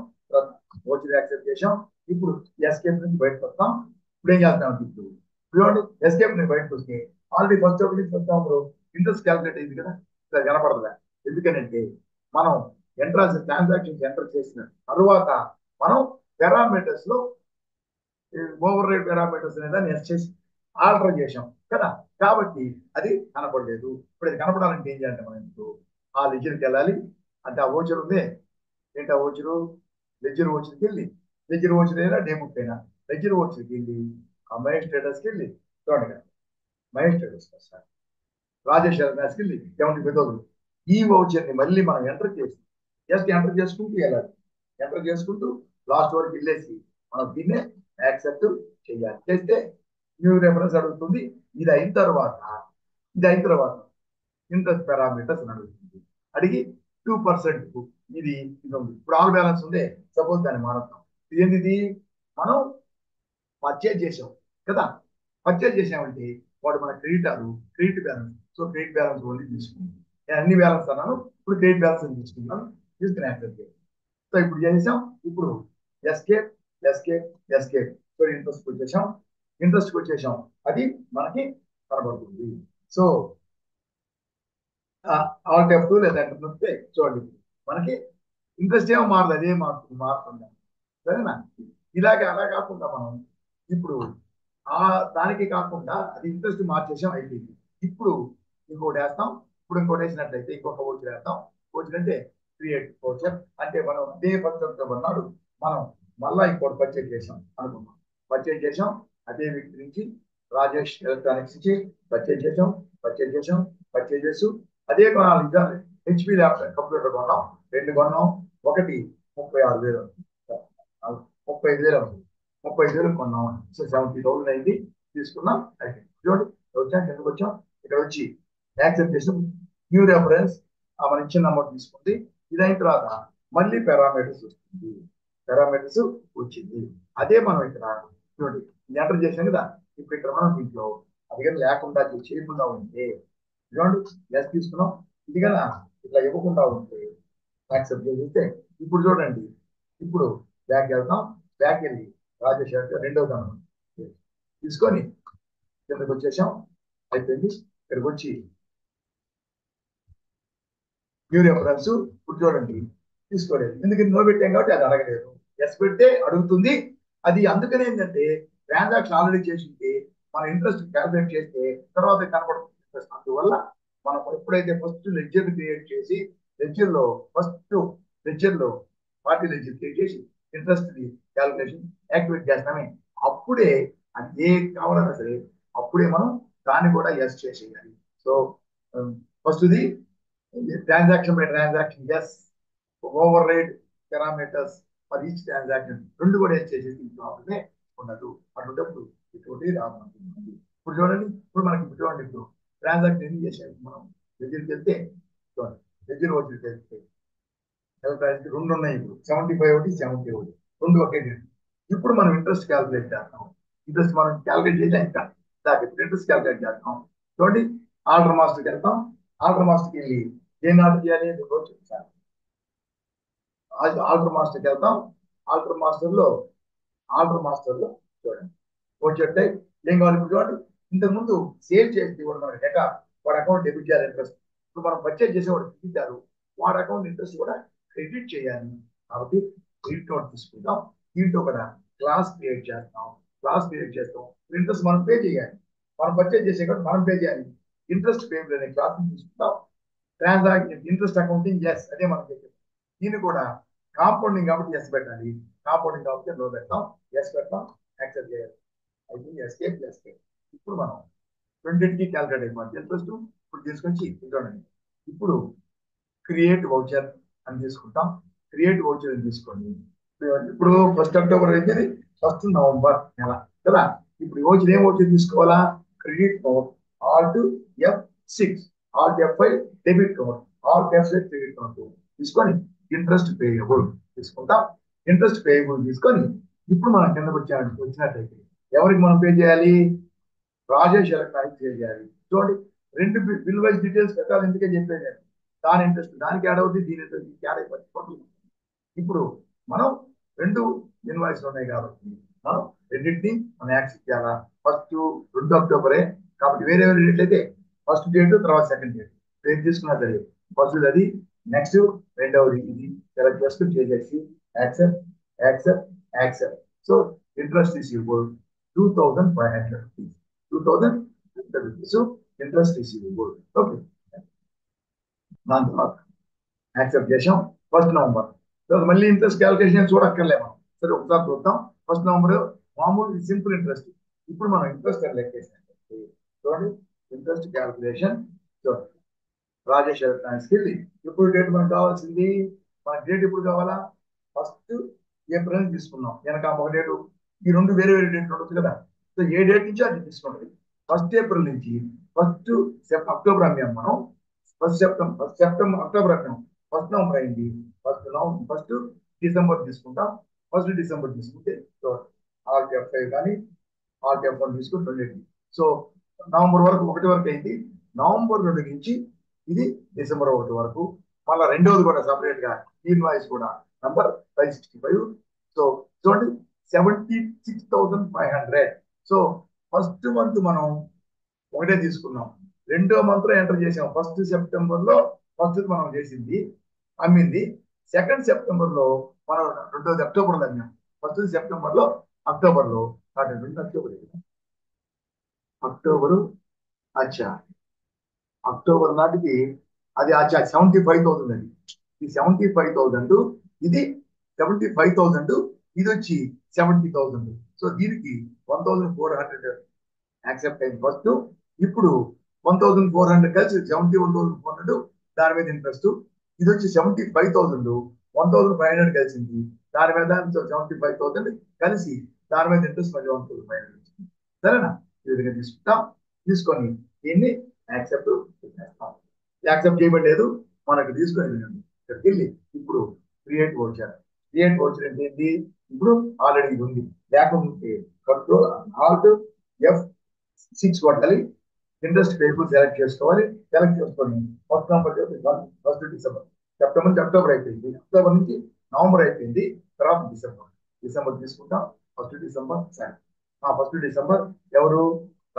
ఓచర్ యాక్సెప్ట్ చేసాం. ఇప్పుడు ఎస్కేప్ నుంచి బయటకు వస్తాం. ఇప్పుడు ఏం చేస్తాం? ఇప్పుడు చూడండి, ఎస్కేప్ నుంచి బయటకు వస్తే ఆల్రెడీ ఫస్ట్ ఒకటి వస్తాం. ఇంట్రెస్ట్ క్యాల్కులేట్ అయింది కదా, ఇక్కడ కనపడదా? ఎందుకనంటే మనం ట్రాన్సాక్షన్స్ ఎంటర్ చేసిన తర్వాత మనం పారామీటర్స్ లో ఓవర్ రేట్ పారామీటర్స్ అనేది ఎస్ చేసి ఆల్టర్ చేసాం కదా, కాబట్టి అది కనపడలేదు. ఇప్పుడు అది కనపడాలంటే ఏం చేయాలంటే మనం ఇప్పుడు ఆ లెడ్జర్కి వెళ్ళాలి. అంటే ఆ ఓచర్ ఉంది ఏంటి? ఆ ఓచరు లెడ్జర్ ఓచర్కి వెళ్ళి లెడ్జర్ ఓచర్ అయినా డే బుక్ అయినా లెడ్జర్ ఓచర్కి వెళ్ళి ఆ మై స్టేటస్కి వెళ్ళి చూడండి, మై స్టేటస్ సార్ రాజేష్ ఎలక్ట్రానిక్స్కి వెళ్ళి 75,000 ఈ ఓచర్ని మళ్ళీ మనం ఎంటర్ చేసి జస్ట్ ఎంటర్ చేసుకుంటూ వెళ్ళాలి. ఎంటర్ చేసుకుంటూ లాస్ట్ వరకు వెళ్ళేసి మనం దీన్నే యాక్సెప్ట్ చేయాలి. చేస్తే న్యూ రెఫరెన్స్ అడుగుతుంది. ఇది అయిన తర్వాత ఇంట్రెస్ట్ పారామీటర్స్ అని అడుగుతుంది. అడిగి 2% ఇది ఉంది. ఇప్పుడు ఆల్ బ్యాలెన్స్ ఉంది. సపోజ్ దాన్ని మారుతాం. ఇది మనం పర్చేజ్ చేసాం కదా. పర్చేజ్ చేసామంటే వాడు మన credit balance. So credit balance only తీసుకుంటాం. నేను అన్ని బ్యాలెన్స్ అన్నాను, ఇప్పుడు క్రెడిట్ బ్యాలెన్స్ అని తీసుకున్నాను. తీసుకుని యాక్సెప్ట్ చేయాలి. సో ఇప్పుడు చేసాం. ఇప్పుడు ఎస్కేప్. సో ఇంట్రెస్ట్కి వచ్చేసాం. అది మనకి కనబడుతుంది. సో ఆల్ టైప్ టూ లేదా నొక్కితే చూడండి మనకి ఇంట్రెస్ట్ ఏమో మారదు, అదే మారుతుంది. సరేనా? అలా కాకుండా మనం ఇప్పుడు దానికి కాకుండా అది ఇంట్రెస్ట్ మార్చేసాం, అయిపోయింది. ఇప్పుడు ఇంకోటి వేస్తాం. ఇప్పుడు ఇంకోటి వేసినట్లయితే ఇంకొక ఓచర్ వేస్తాం. ఓచర్ అంటే క్రియేట్ ఓచర్ అంటే మనం అదే పద్ధతితో ఉన్నాడు. మనం మళ్ళా ఇంకోటి పర్చేజ్ చేసాం అనుకున్నాం. పర్చేజ్ చేసాం అదే వ్యక్తి నుంచి రాజేష్ ఎలక్ట్రానిక్స్ నుంచి పర్చేజ్ చేసాం. అదే కొనాలి. హెచ్పి ల్యాప్టాప్ కంప్యూటర్ కొన్నాం, 2 కొన్నాం. ఒకటి 36,000, 35,000 35,000 కొన్నాం. సో 70,000 అయింది. తీసుకున్నాం. అయితే చూడండి కిందకి వచ్చాం. ఇక్కడ వచ్చి యాక్సెప్ట్ చేసాం. న్యూ రెఫరెన్స్ మన ఇచ్చిన నెంబర్ తీసుకుంది. ఇది అయిన తర్వాత మళ్ళీ పారామీటర్స్ వచ్చింది. అదే మనం ఇక్కడ చూడండి ఎంటర్ చేసాం కదా. ఇప్పుడు ఇక్కడ మనం దీంట్లో అది కానీ లేకుండా చేయకుండా ఉంటే చూడండి ఎస్ తీసుకున్నాం. ఇది కదా ఇట్లా ఇవ్వకుండా ఉంటే యాక్సెప్ట్ చేస్తే ఇప్పుడు చూడండి. ఇప్పుడు బ్యాక్ వెళ్ళి రాజేష్ రెండవ దానం తీసుకొని కిందకి వచ్చేసాం. అయిపోయింది. ఇక్కడికి వచ్చి న్యూ రెఫరెన్స్ ఇప్పుడు చూడండి తీసుకోలేదు. ఎందుకంటే నో పెట్టాం కాబట్టి అది అడగలేదు. ఎస్ పెడితే అడుగుతుంది. అది అందుకనే ఏంటంటే ట్రాన్సాక్షన్ ఆల్రెడీ చేసింది. మన ఇంట్రెస్ట్ క్యాల్కులేట్ చేస్తే తర్వాత కనపడుతుంది. అందువల్ల మనం ఎప్పుడైతే ఫస్ట్ లెడ్జర్ క్రియేట్ చేసి లెడ్జర్లో పార్టీ లెడ్జర్ క్రియేట్ చేసి ఇంట్రెస్ట్ క్యాల్కులేషన్ యాక్టివేట్ చేస్తామే, అప్పుడే అది ఏ కావాలన్నా సరే అప్పుడే మనం దాన్ని కూడా ఎస్ చేసేయాలి. సో ఫస్ట్ది transaction by transaction yes, override parameters for each transaction రెండు కూడా ఎస్ చేసేసి ప్రాబ్లమే ఉండదు. అటువంటిప్పుడు ఇటువంటి రాబోతుంది. ఇప్పుడు చూడండి, ఇప్పుడు మనకి చూడండి ఇప్పుడు ట్రాన్సాక్షన్ ఎన్ని చేసాము మనం లెడ్జర్కి వెళ్తే చూడండి. లెడ్జర్ వచ్చి వెళ్తే రెండు ఉన్నాయి. ఇప్పుడు 75 ఒకటి 70 ఒకటి రెండు ఒకే డేట్. ఇప్పుడు మనం ఇంట్రెస్ట్ క్యాల్కులేట్ చేస్తాం. ఇంట్రెస్ట్ మనం క్యాల్కులేట్ చేసాం ఇంకా ఇంట్రెస్ట్ క్యాల్కులేట్ చేస్తాం. చూడండి ఆల్టర్ మాస్టర్కి వెళ్తాం. ఆల్టర్ మాస్టర్కి వెళ్ళి ఏం ఆర్డర్ చేయాలి చూపిస్తాను. ఆల్టర్ మాస్టర్కి వెళ్తాం. ఆల్టర్ మాస్టర్లో చూడండి వచ్చేట ఏం కావాలి ఇప్పుడు చూడండి. ఇంతకుముందు సేవ్ చేసి కూడా మన డేటా వాడి అకౌంట్ డెబిట్ చేయాలి ఇంట్రెస్ట్. ఇప్పుడు మనం పర్చేజ్ చేసేవాడు ఇచ్చారు, వాడి అకౌంట్ ఇంట్రెస్ట్ కూడా క్రెడిట్ చేయాలి. కాబట్టి క్రెడిట్ నోట్ తీసుకుంటాం. దీంట్లో కూడా క్లాస్ క్రియేట్ చేస్తాం. ఇంట్రెస్ట్ మనం పే చేయాలి. మనం పర్చేజ్ చేసే కాబట్టి మనం పే చేయాలి. ఇంట్రెస్ట్ పేబుల్ అనే క్లాస్ తీసుకుంటాం. ట్రాన్సాక్షన్ ఇంట్రెస్ట్ అకౌంటింగ్ ఎస్ అదే మనం చెప్పేది. దీన్ని కూడా కాంపౌండింగ్ కాబట్టి ఎస్ పెట్టాలి, కాంపౌండింగ్ కాబట్టి నో పెడతాం, ఎస్ పెడతాం, యాక్సెప్ట్ చేయాలి. అయితే ఎస్కే ప్లస్ కే. ఇప్పుడు మనం రెండింటికి క్యాల్కులేట్ అయిపోతుంది ఇంట్రెస్ట్. ఇప్పుడు తీసుకొచ్చి చూడండి, ఇప్పుడు క్రియేట్ వౌచర్ అని తీసుకుంటాం. క్రియేట్ వౌచర్ అని తీసుకోండి. ఇప్పుడు 1 అక్టోబర్ అయితే 1 నవంబర్ నెల కదా. ఇప్పుడు ఈ వౌచర్ ఏం వౌచర్ తీసుకోవాలా? Credit note Alt F6 Alt F5 debit note Alt F6 credit note తీసుకొని ఇంట్రెస్ట్ పేయబుల్ తీసుకుంటాం. ఇంట్రెస్ట్ పేయబుల్ తీసుకొని ఇప్పుడు మనం కిందకు వచ్చినట్లయితే ఎవరికి మనం పే చేయాలి? రాజేష్ ఎలక్ట్రానిక్స్ పే చేయాలి. చూడండి, రెండు బిల్ వైజ్ డీటెయిల్స్ పెట్టాలి, ఎందుకే చెప్పేది. దాని ఇంట్రెస్ట్ దానికి యాడ్ అవుతుంది, దీని ఇంట్రెస్ట్ యాడ్ అయిపోతుంది. ఇప్పుడు మనం రెండు ఇన్వాయిస్లు ఉన్నాయి కాబట్టి మనం రెండింటిని మనం యాక్సెప్ట్ చేయాలా? ఫస్ట్ 2 అక్టోబరే కాబట్టి వేరే వేరే డేట్ అయితే ఫస్ట్ డేట్ తర్వాత సెకండ్ డేట్ డేట్ తీసుకున్నా సరే ఫస్ట్ అది నెక్స్ట్ రెండవది ఇది సెలెక్ట్ చేసుకుని చేసేసి accept accept accept. So interest receivable 2500 rupees, 2000 rupees interest receivable. Okay, దాని తర్వాత యాక్సెప్ట్ చేసాం. 1 నవంబర్ తర్వాత మళ్ళీ ఇంట్రెస్ట్ క్యాలిక్యులేషన్ చూడక్కర్లేము. సరే ఒకసారి చూద్దాం. 1 నవంబర్ మామూలు సింపుల్ ఇంట్రెస్ట్. ఇప్పుడు మనం ఇంట్రెస్ట్ లెక్కేసాం. చూడండి, ఇంట్రెస్ట్ క్యాలిక్యులేషన్ చూడండి. రాజేష్ ఎలక్ట్రానిక్స్కి వెళ్ళి ఎప్పుడు డేట్ మనకు కావాల్సింది? మన డేట్ ఎప్పుడు కావాలా? 1 ఏప్రిల్ తీసుకున్నాం. వెనక ఒక డేటు, ఈ రెండు వేరే వేరే డేట్లు ఉండొచ్చు కదా. సో ఏ డేట్ నుంచి అది తీసుకోండి. 1 ఏప్రిల్ నుంచి 1 అక్టోబర్ అమ్మాం మనం. 1 సెప్టెంబర్ అక్టోబర్ అమ్మాం. 1 నవంబర్ అయింది. 1 డిసెంబర్ తీసుకుంటాం. 1 డిసెంబర్ తీసుకుంటే ఆల్ F5 కానీ ఆల్ F1 తీసుకుని రెండింటి. సో నవంబర్ వరకు 1 వరకు అయింది. నవంబర్ 2 నుంచి ఇది డిసెంబర్ 1 వరకు. మళ్ళీ రెండవది కూడా సపరేట్ గా ఇన్వాయిస్ కూడా నంబర్ 565. సో చూడండి, 76,500. సో ఫస్ట్ మంత్ మనం ఒకటే తీసుకున్నాం. రెండో మంత్ లో ఎంటర్ చేసాం. 1 సెప్టెంబర్ లో ఫస్ట్ మనం చేసింది అమ్మింది. 2 సెప్టెంబర్ లో మనం 2 అక్టోబర్ లో అమ్మాం. 1 సెప్టెంబర్ లో అక్టోబర్ లో 2 అక్టోబర్ అక్టోబరు అచ్చా అక్టోబర్ నాటికి అది అచ్చా 75,000 అది. ఈ 75,000 ఇది 75,000 ఇది వచ్చి 70,000. సో దీనికి 1,400 యాక్సెప్ట్ అయింది ఫస్ట్. ఇప్పుడు 1,400 కలిసి 71,400 దాని మీద ఇంట్రెస్ట్. ఇది వచ్చి 75,000 1,500 కలిసింది దాని మీద 75,000 కలిసి దాని మీద ఇంట్రెస్ట్ మళ్ళీ 1,500 వచ్చింది. సరేనా? ఈ విధంగా తీసుకుంటాం. తీసుకొని దీన్ని యాక్సెప్ట్ చేస్తాం. యాక్సెప్ట్ చేయబడలేదు మనకు తీసుకొని వెళ్ళండి. ఇక్కడికి వెళ్ళి ఇప్పుడు క్రియేట్ వోచర్. క్రియేట్ వోచర్ అంటే ఏంటి? ఇప్పుడు ఆల్రెడీ ఉంది, లేకుంటే కంట్రోల్ ఆల్ట్ F6 కొట్టాలి. ఇంట్రెస్ట్ పేబుల్ సెలెక్ట్ చేసుకోవాలి. సెలెక్ట్ చేసుకొని 1 నవంబర్ 1 డిసెంబర్. సెప్టెంబర్ నుంచి అక్టోబర్ అయిపోయింది. అక్టోబర్ నుంచి నవంబర్ అయిపోయింది. తర్వాత డిసెంబర్. డిసెంబర్ తీసుకుంటాం. 1 డిసెంబర్ సరే. 1 డిసెంబర్ ఎవరు?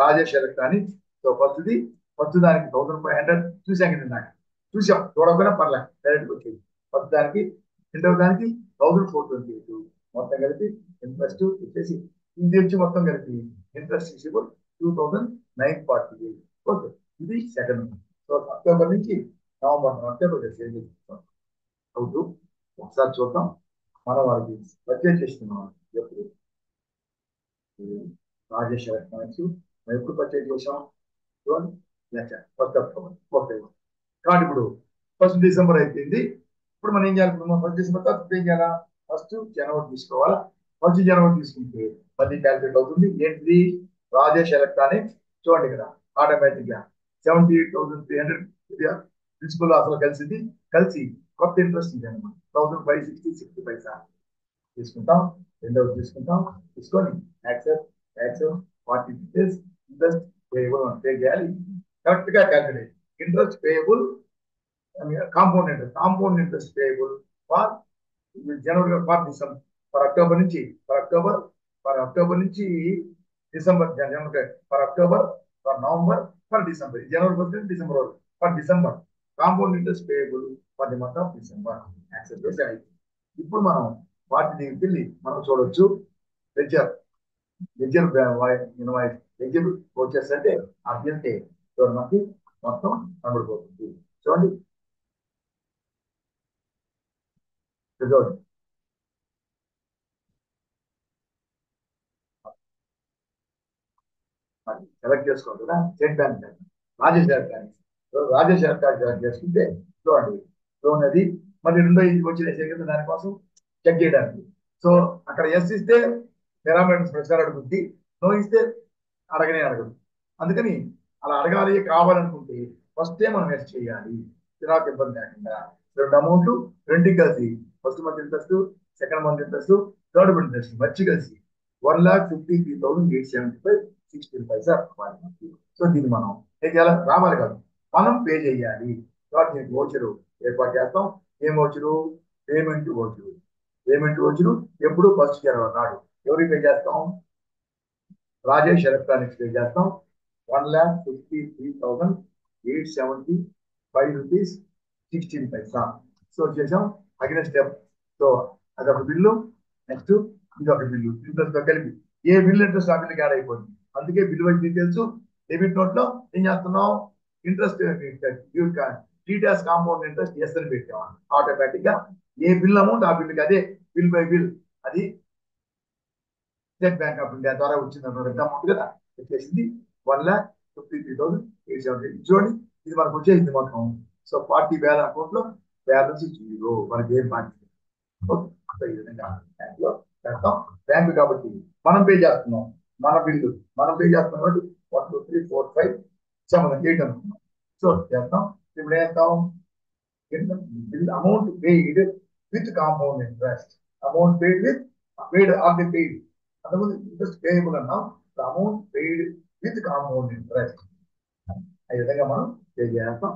రాజేష్ ఎలక్ట్రానిక్స్. సో ఫస్ట్ దానికి 1,500 చూసాం కదా ఇందాక. చూసాం, చూడకపోయినా పర్లేదు, డైరెక్ట్ వచ్చేది. ఫస్ట్ దానికి రెండవ దానికి 1,428 మొత్తం కలిపి ఇంట్రెస్ట్ వచ్చేసి ఇది వచ్చి మొత్తం కలిపి ఇంట్రెస్ట్ రిసీవబుల్ 2,948. ఓకే, ఇది సెకండ్. సో అక్టోబర్ నుంచి నవంబర్ అక్టోబర్ అవుతూ ఒకసారి చూద్దాం. మన వారికి పర్చేజ్ చేస్తున్నాం ఎప్పుడు? రాజేష్ ఎలక్ట్రానిక్స్ మనం ఎప్పుడు పర్చేజ్ చేసాం? 1 అక్టోబర్. ఓకే, కాబట్టి ఇప్పుడు 1 డిసెంబర్ అయిపోయింది. ఇప్పుడు మనం ఏం చేయాలి? 1 డిసెంబర్ తర్వాత ఏం చేయాలా? 1 జనవరి తీసుకోవాలా. 1 జనవరి తీసుకుంటే 10 క్యాల్కులేట్ అవుతుంది. ఏంటిది? రాజేష్ ఎలక్ట్రానిక్స్. చూడండి ఇక్కడ ఆటోమేటిక్ గా 78,300 ప్రిన్సిపల్ అసలు కలిసింది. కలిసి కొత్త ఇంట్రెస్ట్ ఉంది అనమాట. 1,560 తీసుకుంటాం. రెండవది తీసుకుంటాం. తీసుకొని accept accept 40 details interest payable pay చేయాలి. కరెక్ట్ గా calculate. Interest payable compound interest payable for January for December for October నుంచి December. January for October for November for December. January first December వరకు for December. Compound interest payable for the month of December. Accept చేసి ఇప్పుడు మనం వాటి దగ్గరికి వెళ్ళి మనం చూడొచ్చు. లెడ్జర్ ఇన్వాయిస్ ఎలిజిబుల్ వచ్చేసి అంటే అభ్యంతే చూడండి మనకి మొత్తం కనబడిపోతుంది. చూడండి చూడండి సెలెక్ట్ చేసుకోవాలి కదా state bank bank Rajasekhar bank. So Rajasekhar bank select చేసుకుంటే చూడండి లోన్ అది మరి రెండో ఇంటికి వచ్చిన కదా దానికోసం చెక్ చేయడానికి. సో అక్కడ ఎస్ ఇస్తే పారామీటర్స్ ప్రచారం అడుగుద్ది, నో ఇస్తే అడగనే అడగదు. అందుకని అలా అడగాలి కావాలనుకుంటే ఫస్టే మనం ఎస్ చేయాలి, తర్వాత ఇబ్బంది లేకుండా. రెండు అమౌంట్ రెండుకి కలిసి first month interest, second month interest, third month interest మర్చి కలిసి 1,53,875 16 పైసా రావాలి మనకి. సో దీన్ని మనం ఏం చేయాలి, రావాలి కాదు మనం పే చేయాలి. తర్వాత దీనికి ఓచరు ఏర్పాటు చేస్తాం. ఏం voucher, payment voucher. Payment voucher ఎప్పుడు ఫస్ట్ జనవరి నాడు ఎవరికి పే చేస్తాం, రాజేష్ ఎలక్ట్రానిక్స్ పే చేస్తాం. 1,53,875 రూపీస్ 16 పైసా. సో చేసాం అగైన్ స్టెప్. సో అదొక బిల్లు. నెక్స్ట్ ఇది ఒక బిల్లు ఇంట్రెస్ట్ తో కలిపి ఏ బిల్లు ఇంట్రెస్ట్ ఆ బిల్లుకి యాడ్ అయిపోతుంది. అందుకే bill wise details debit note లో ఏం చేస్తున్నాం, interest Titas compound interest yes అని పెట్టాం. ఆటోమేటిక్ గా ఏ బిల్ అమౌంట్ ఆ బిల్లుకి అదే బిల్ బై బిల్ అది స్టేట్ బ్యాంక్ ఆఫ్ ఇండియా ద్వారా వచ్చింది అన్నమాట. ఎంత అమౌంట్ కదా వచ్చేసింది 1,53,870. చూడండి ఇది మనకు వచ్చేసింది మొత్తం. సో 40 వేల అకౌంట్ లో బ్యాలెన్స్ 0, మనకి ఏం బాధ్యత. ఓకే, సో ఈ విధంగా బ్యాంక్ లో చేస్తాం. బ్యాంక్ కాబట్టి మనం పే చేస్తున్నాం, మన బిల్లు మనం పే చేస్తున్నాం కాబట్టి 1 2 3 4 5 7 8 అనుకున్నాం. సో చేస్తాం. ఇప్పుడు ఏం చేస్తాం, bill amount paid with compound interest. Amount paid with paid or the paid. అంతకుముందు ఇంట్రెస్ట్ పేయబుల్ అన్నాం, amount paired with compound interest. ఆ విధంగా మనం పే చేస్తాం.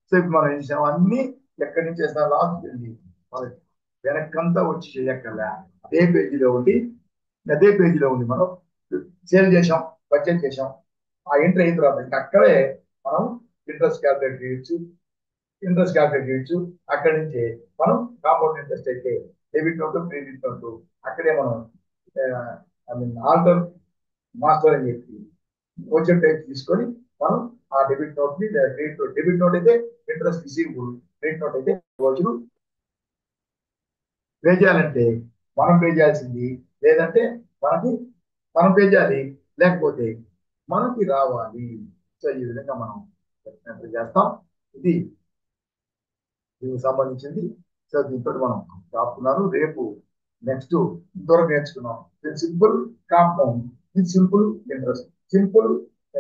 సో ఇప్పుడు మనం ఏం చేసాం, అన్ని ఎక్కడి నుంచి చేస్తాం, లాస్ట్ వెళ్ళి మనకి వెనక్కంతా వచ్చి చేయక్కర్లే, అదే పేజీలో ఉండి మనం సేల్ చేసాం, బడ్జెట్ చేసాం. ఆ ఎంట్రీ అయిన తర్వాత ఇంకా అక్కడే మనం ఇంట్రెస్ట్ క్యాల్కులేట్ చేయొచ్చు, అక్కడి నుంచి మనం కాంపౌండ్ ఇంట్రెస్ట్ అయితే డెబిట్ నోట్ క్రెడిట్ నోట్ అక్కడే మనం ఆల్టర్ మాస్టర్ అని చెప్పి వచ్చే టైప్ తీసుకొని మనం ఆ డెబిట్ నోట్ ని క్రెడిట్ నోట్, డెబిట్ నోట్ అయితే ఇంట్రెస్ట్ రిసీవబుల్, క్రెడిట్ నోట్ అయితే రోజులు పే చేయాలంటే మనం పే చేయాల్సింది, లేదంటే మనకి మనం పే చేయాలి, లేకపోతే మనకి రావాలి. సో ఈ విధంగా మనం చేస్తాం. ఇది దీనికి సంబంధించింది. సో దీంతో మనం రాస్తున్నాను. రేపు నెక్స్ట్ ఇంతవరకు నేర్చుకున్నాం సింపుల్ కాంపౌండ్, ఇది simple interest, simple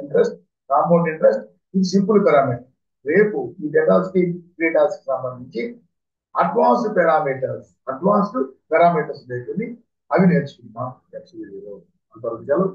interest, compound interest, ఇది సింపుల్ పారామీటర్. రేపు ఈ డేటాస్ కి డేటాస్ కి సంబంధించి అడ్వాన్స్డ్ పారామీటర్స్ ఉంటుంది, అవి నేర్చుకుంటాం నెక్స్ట్ వీడియోలో. అంతవరకు సెలవు.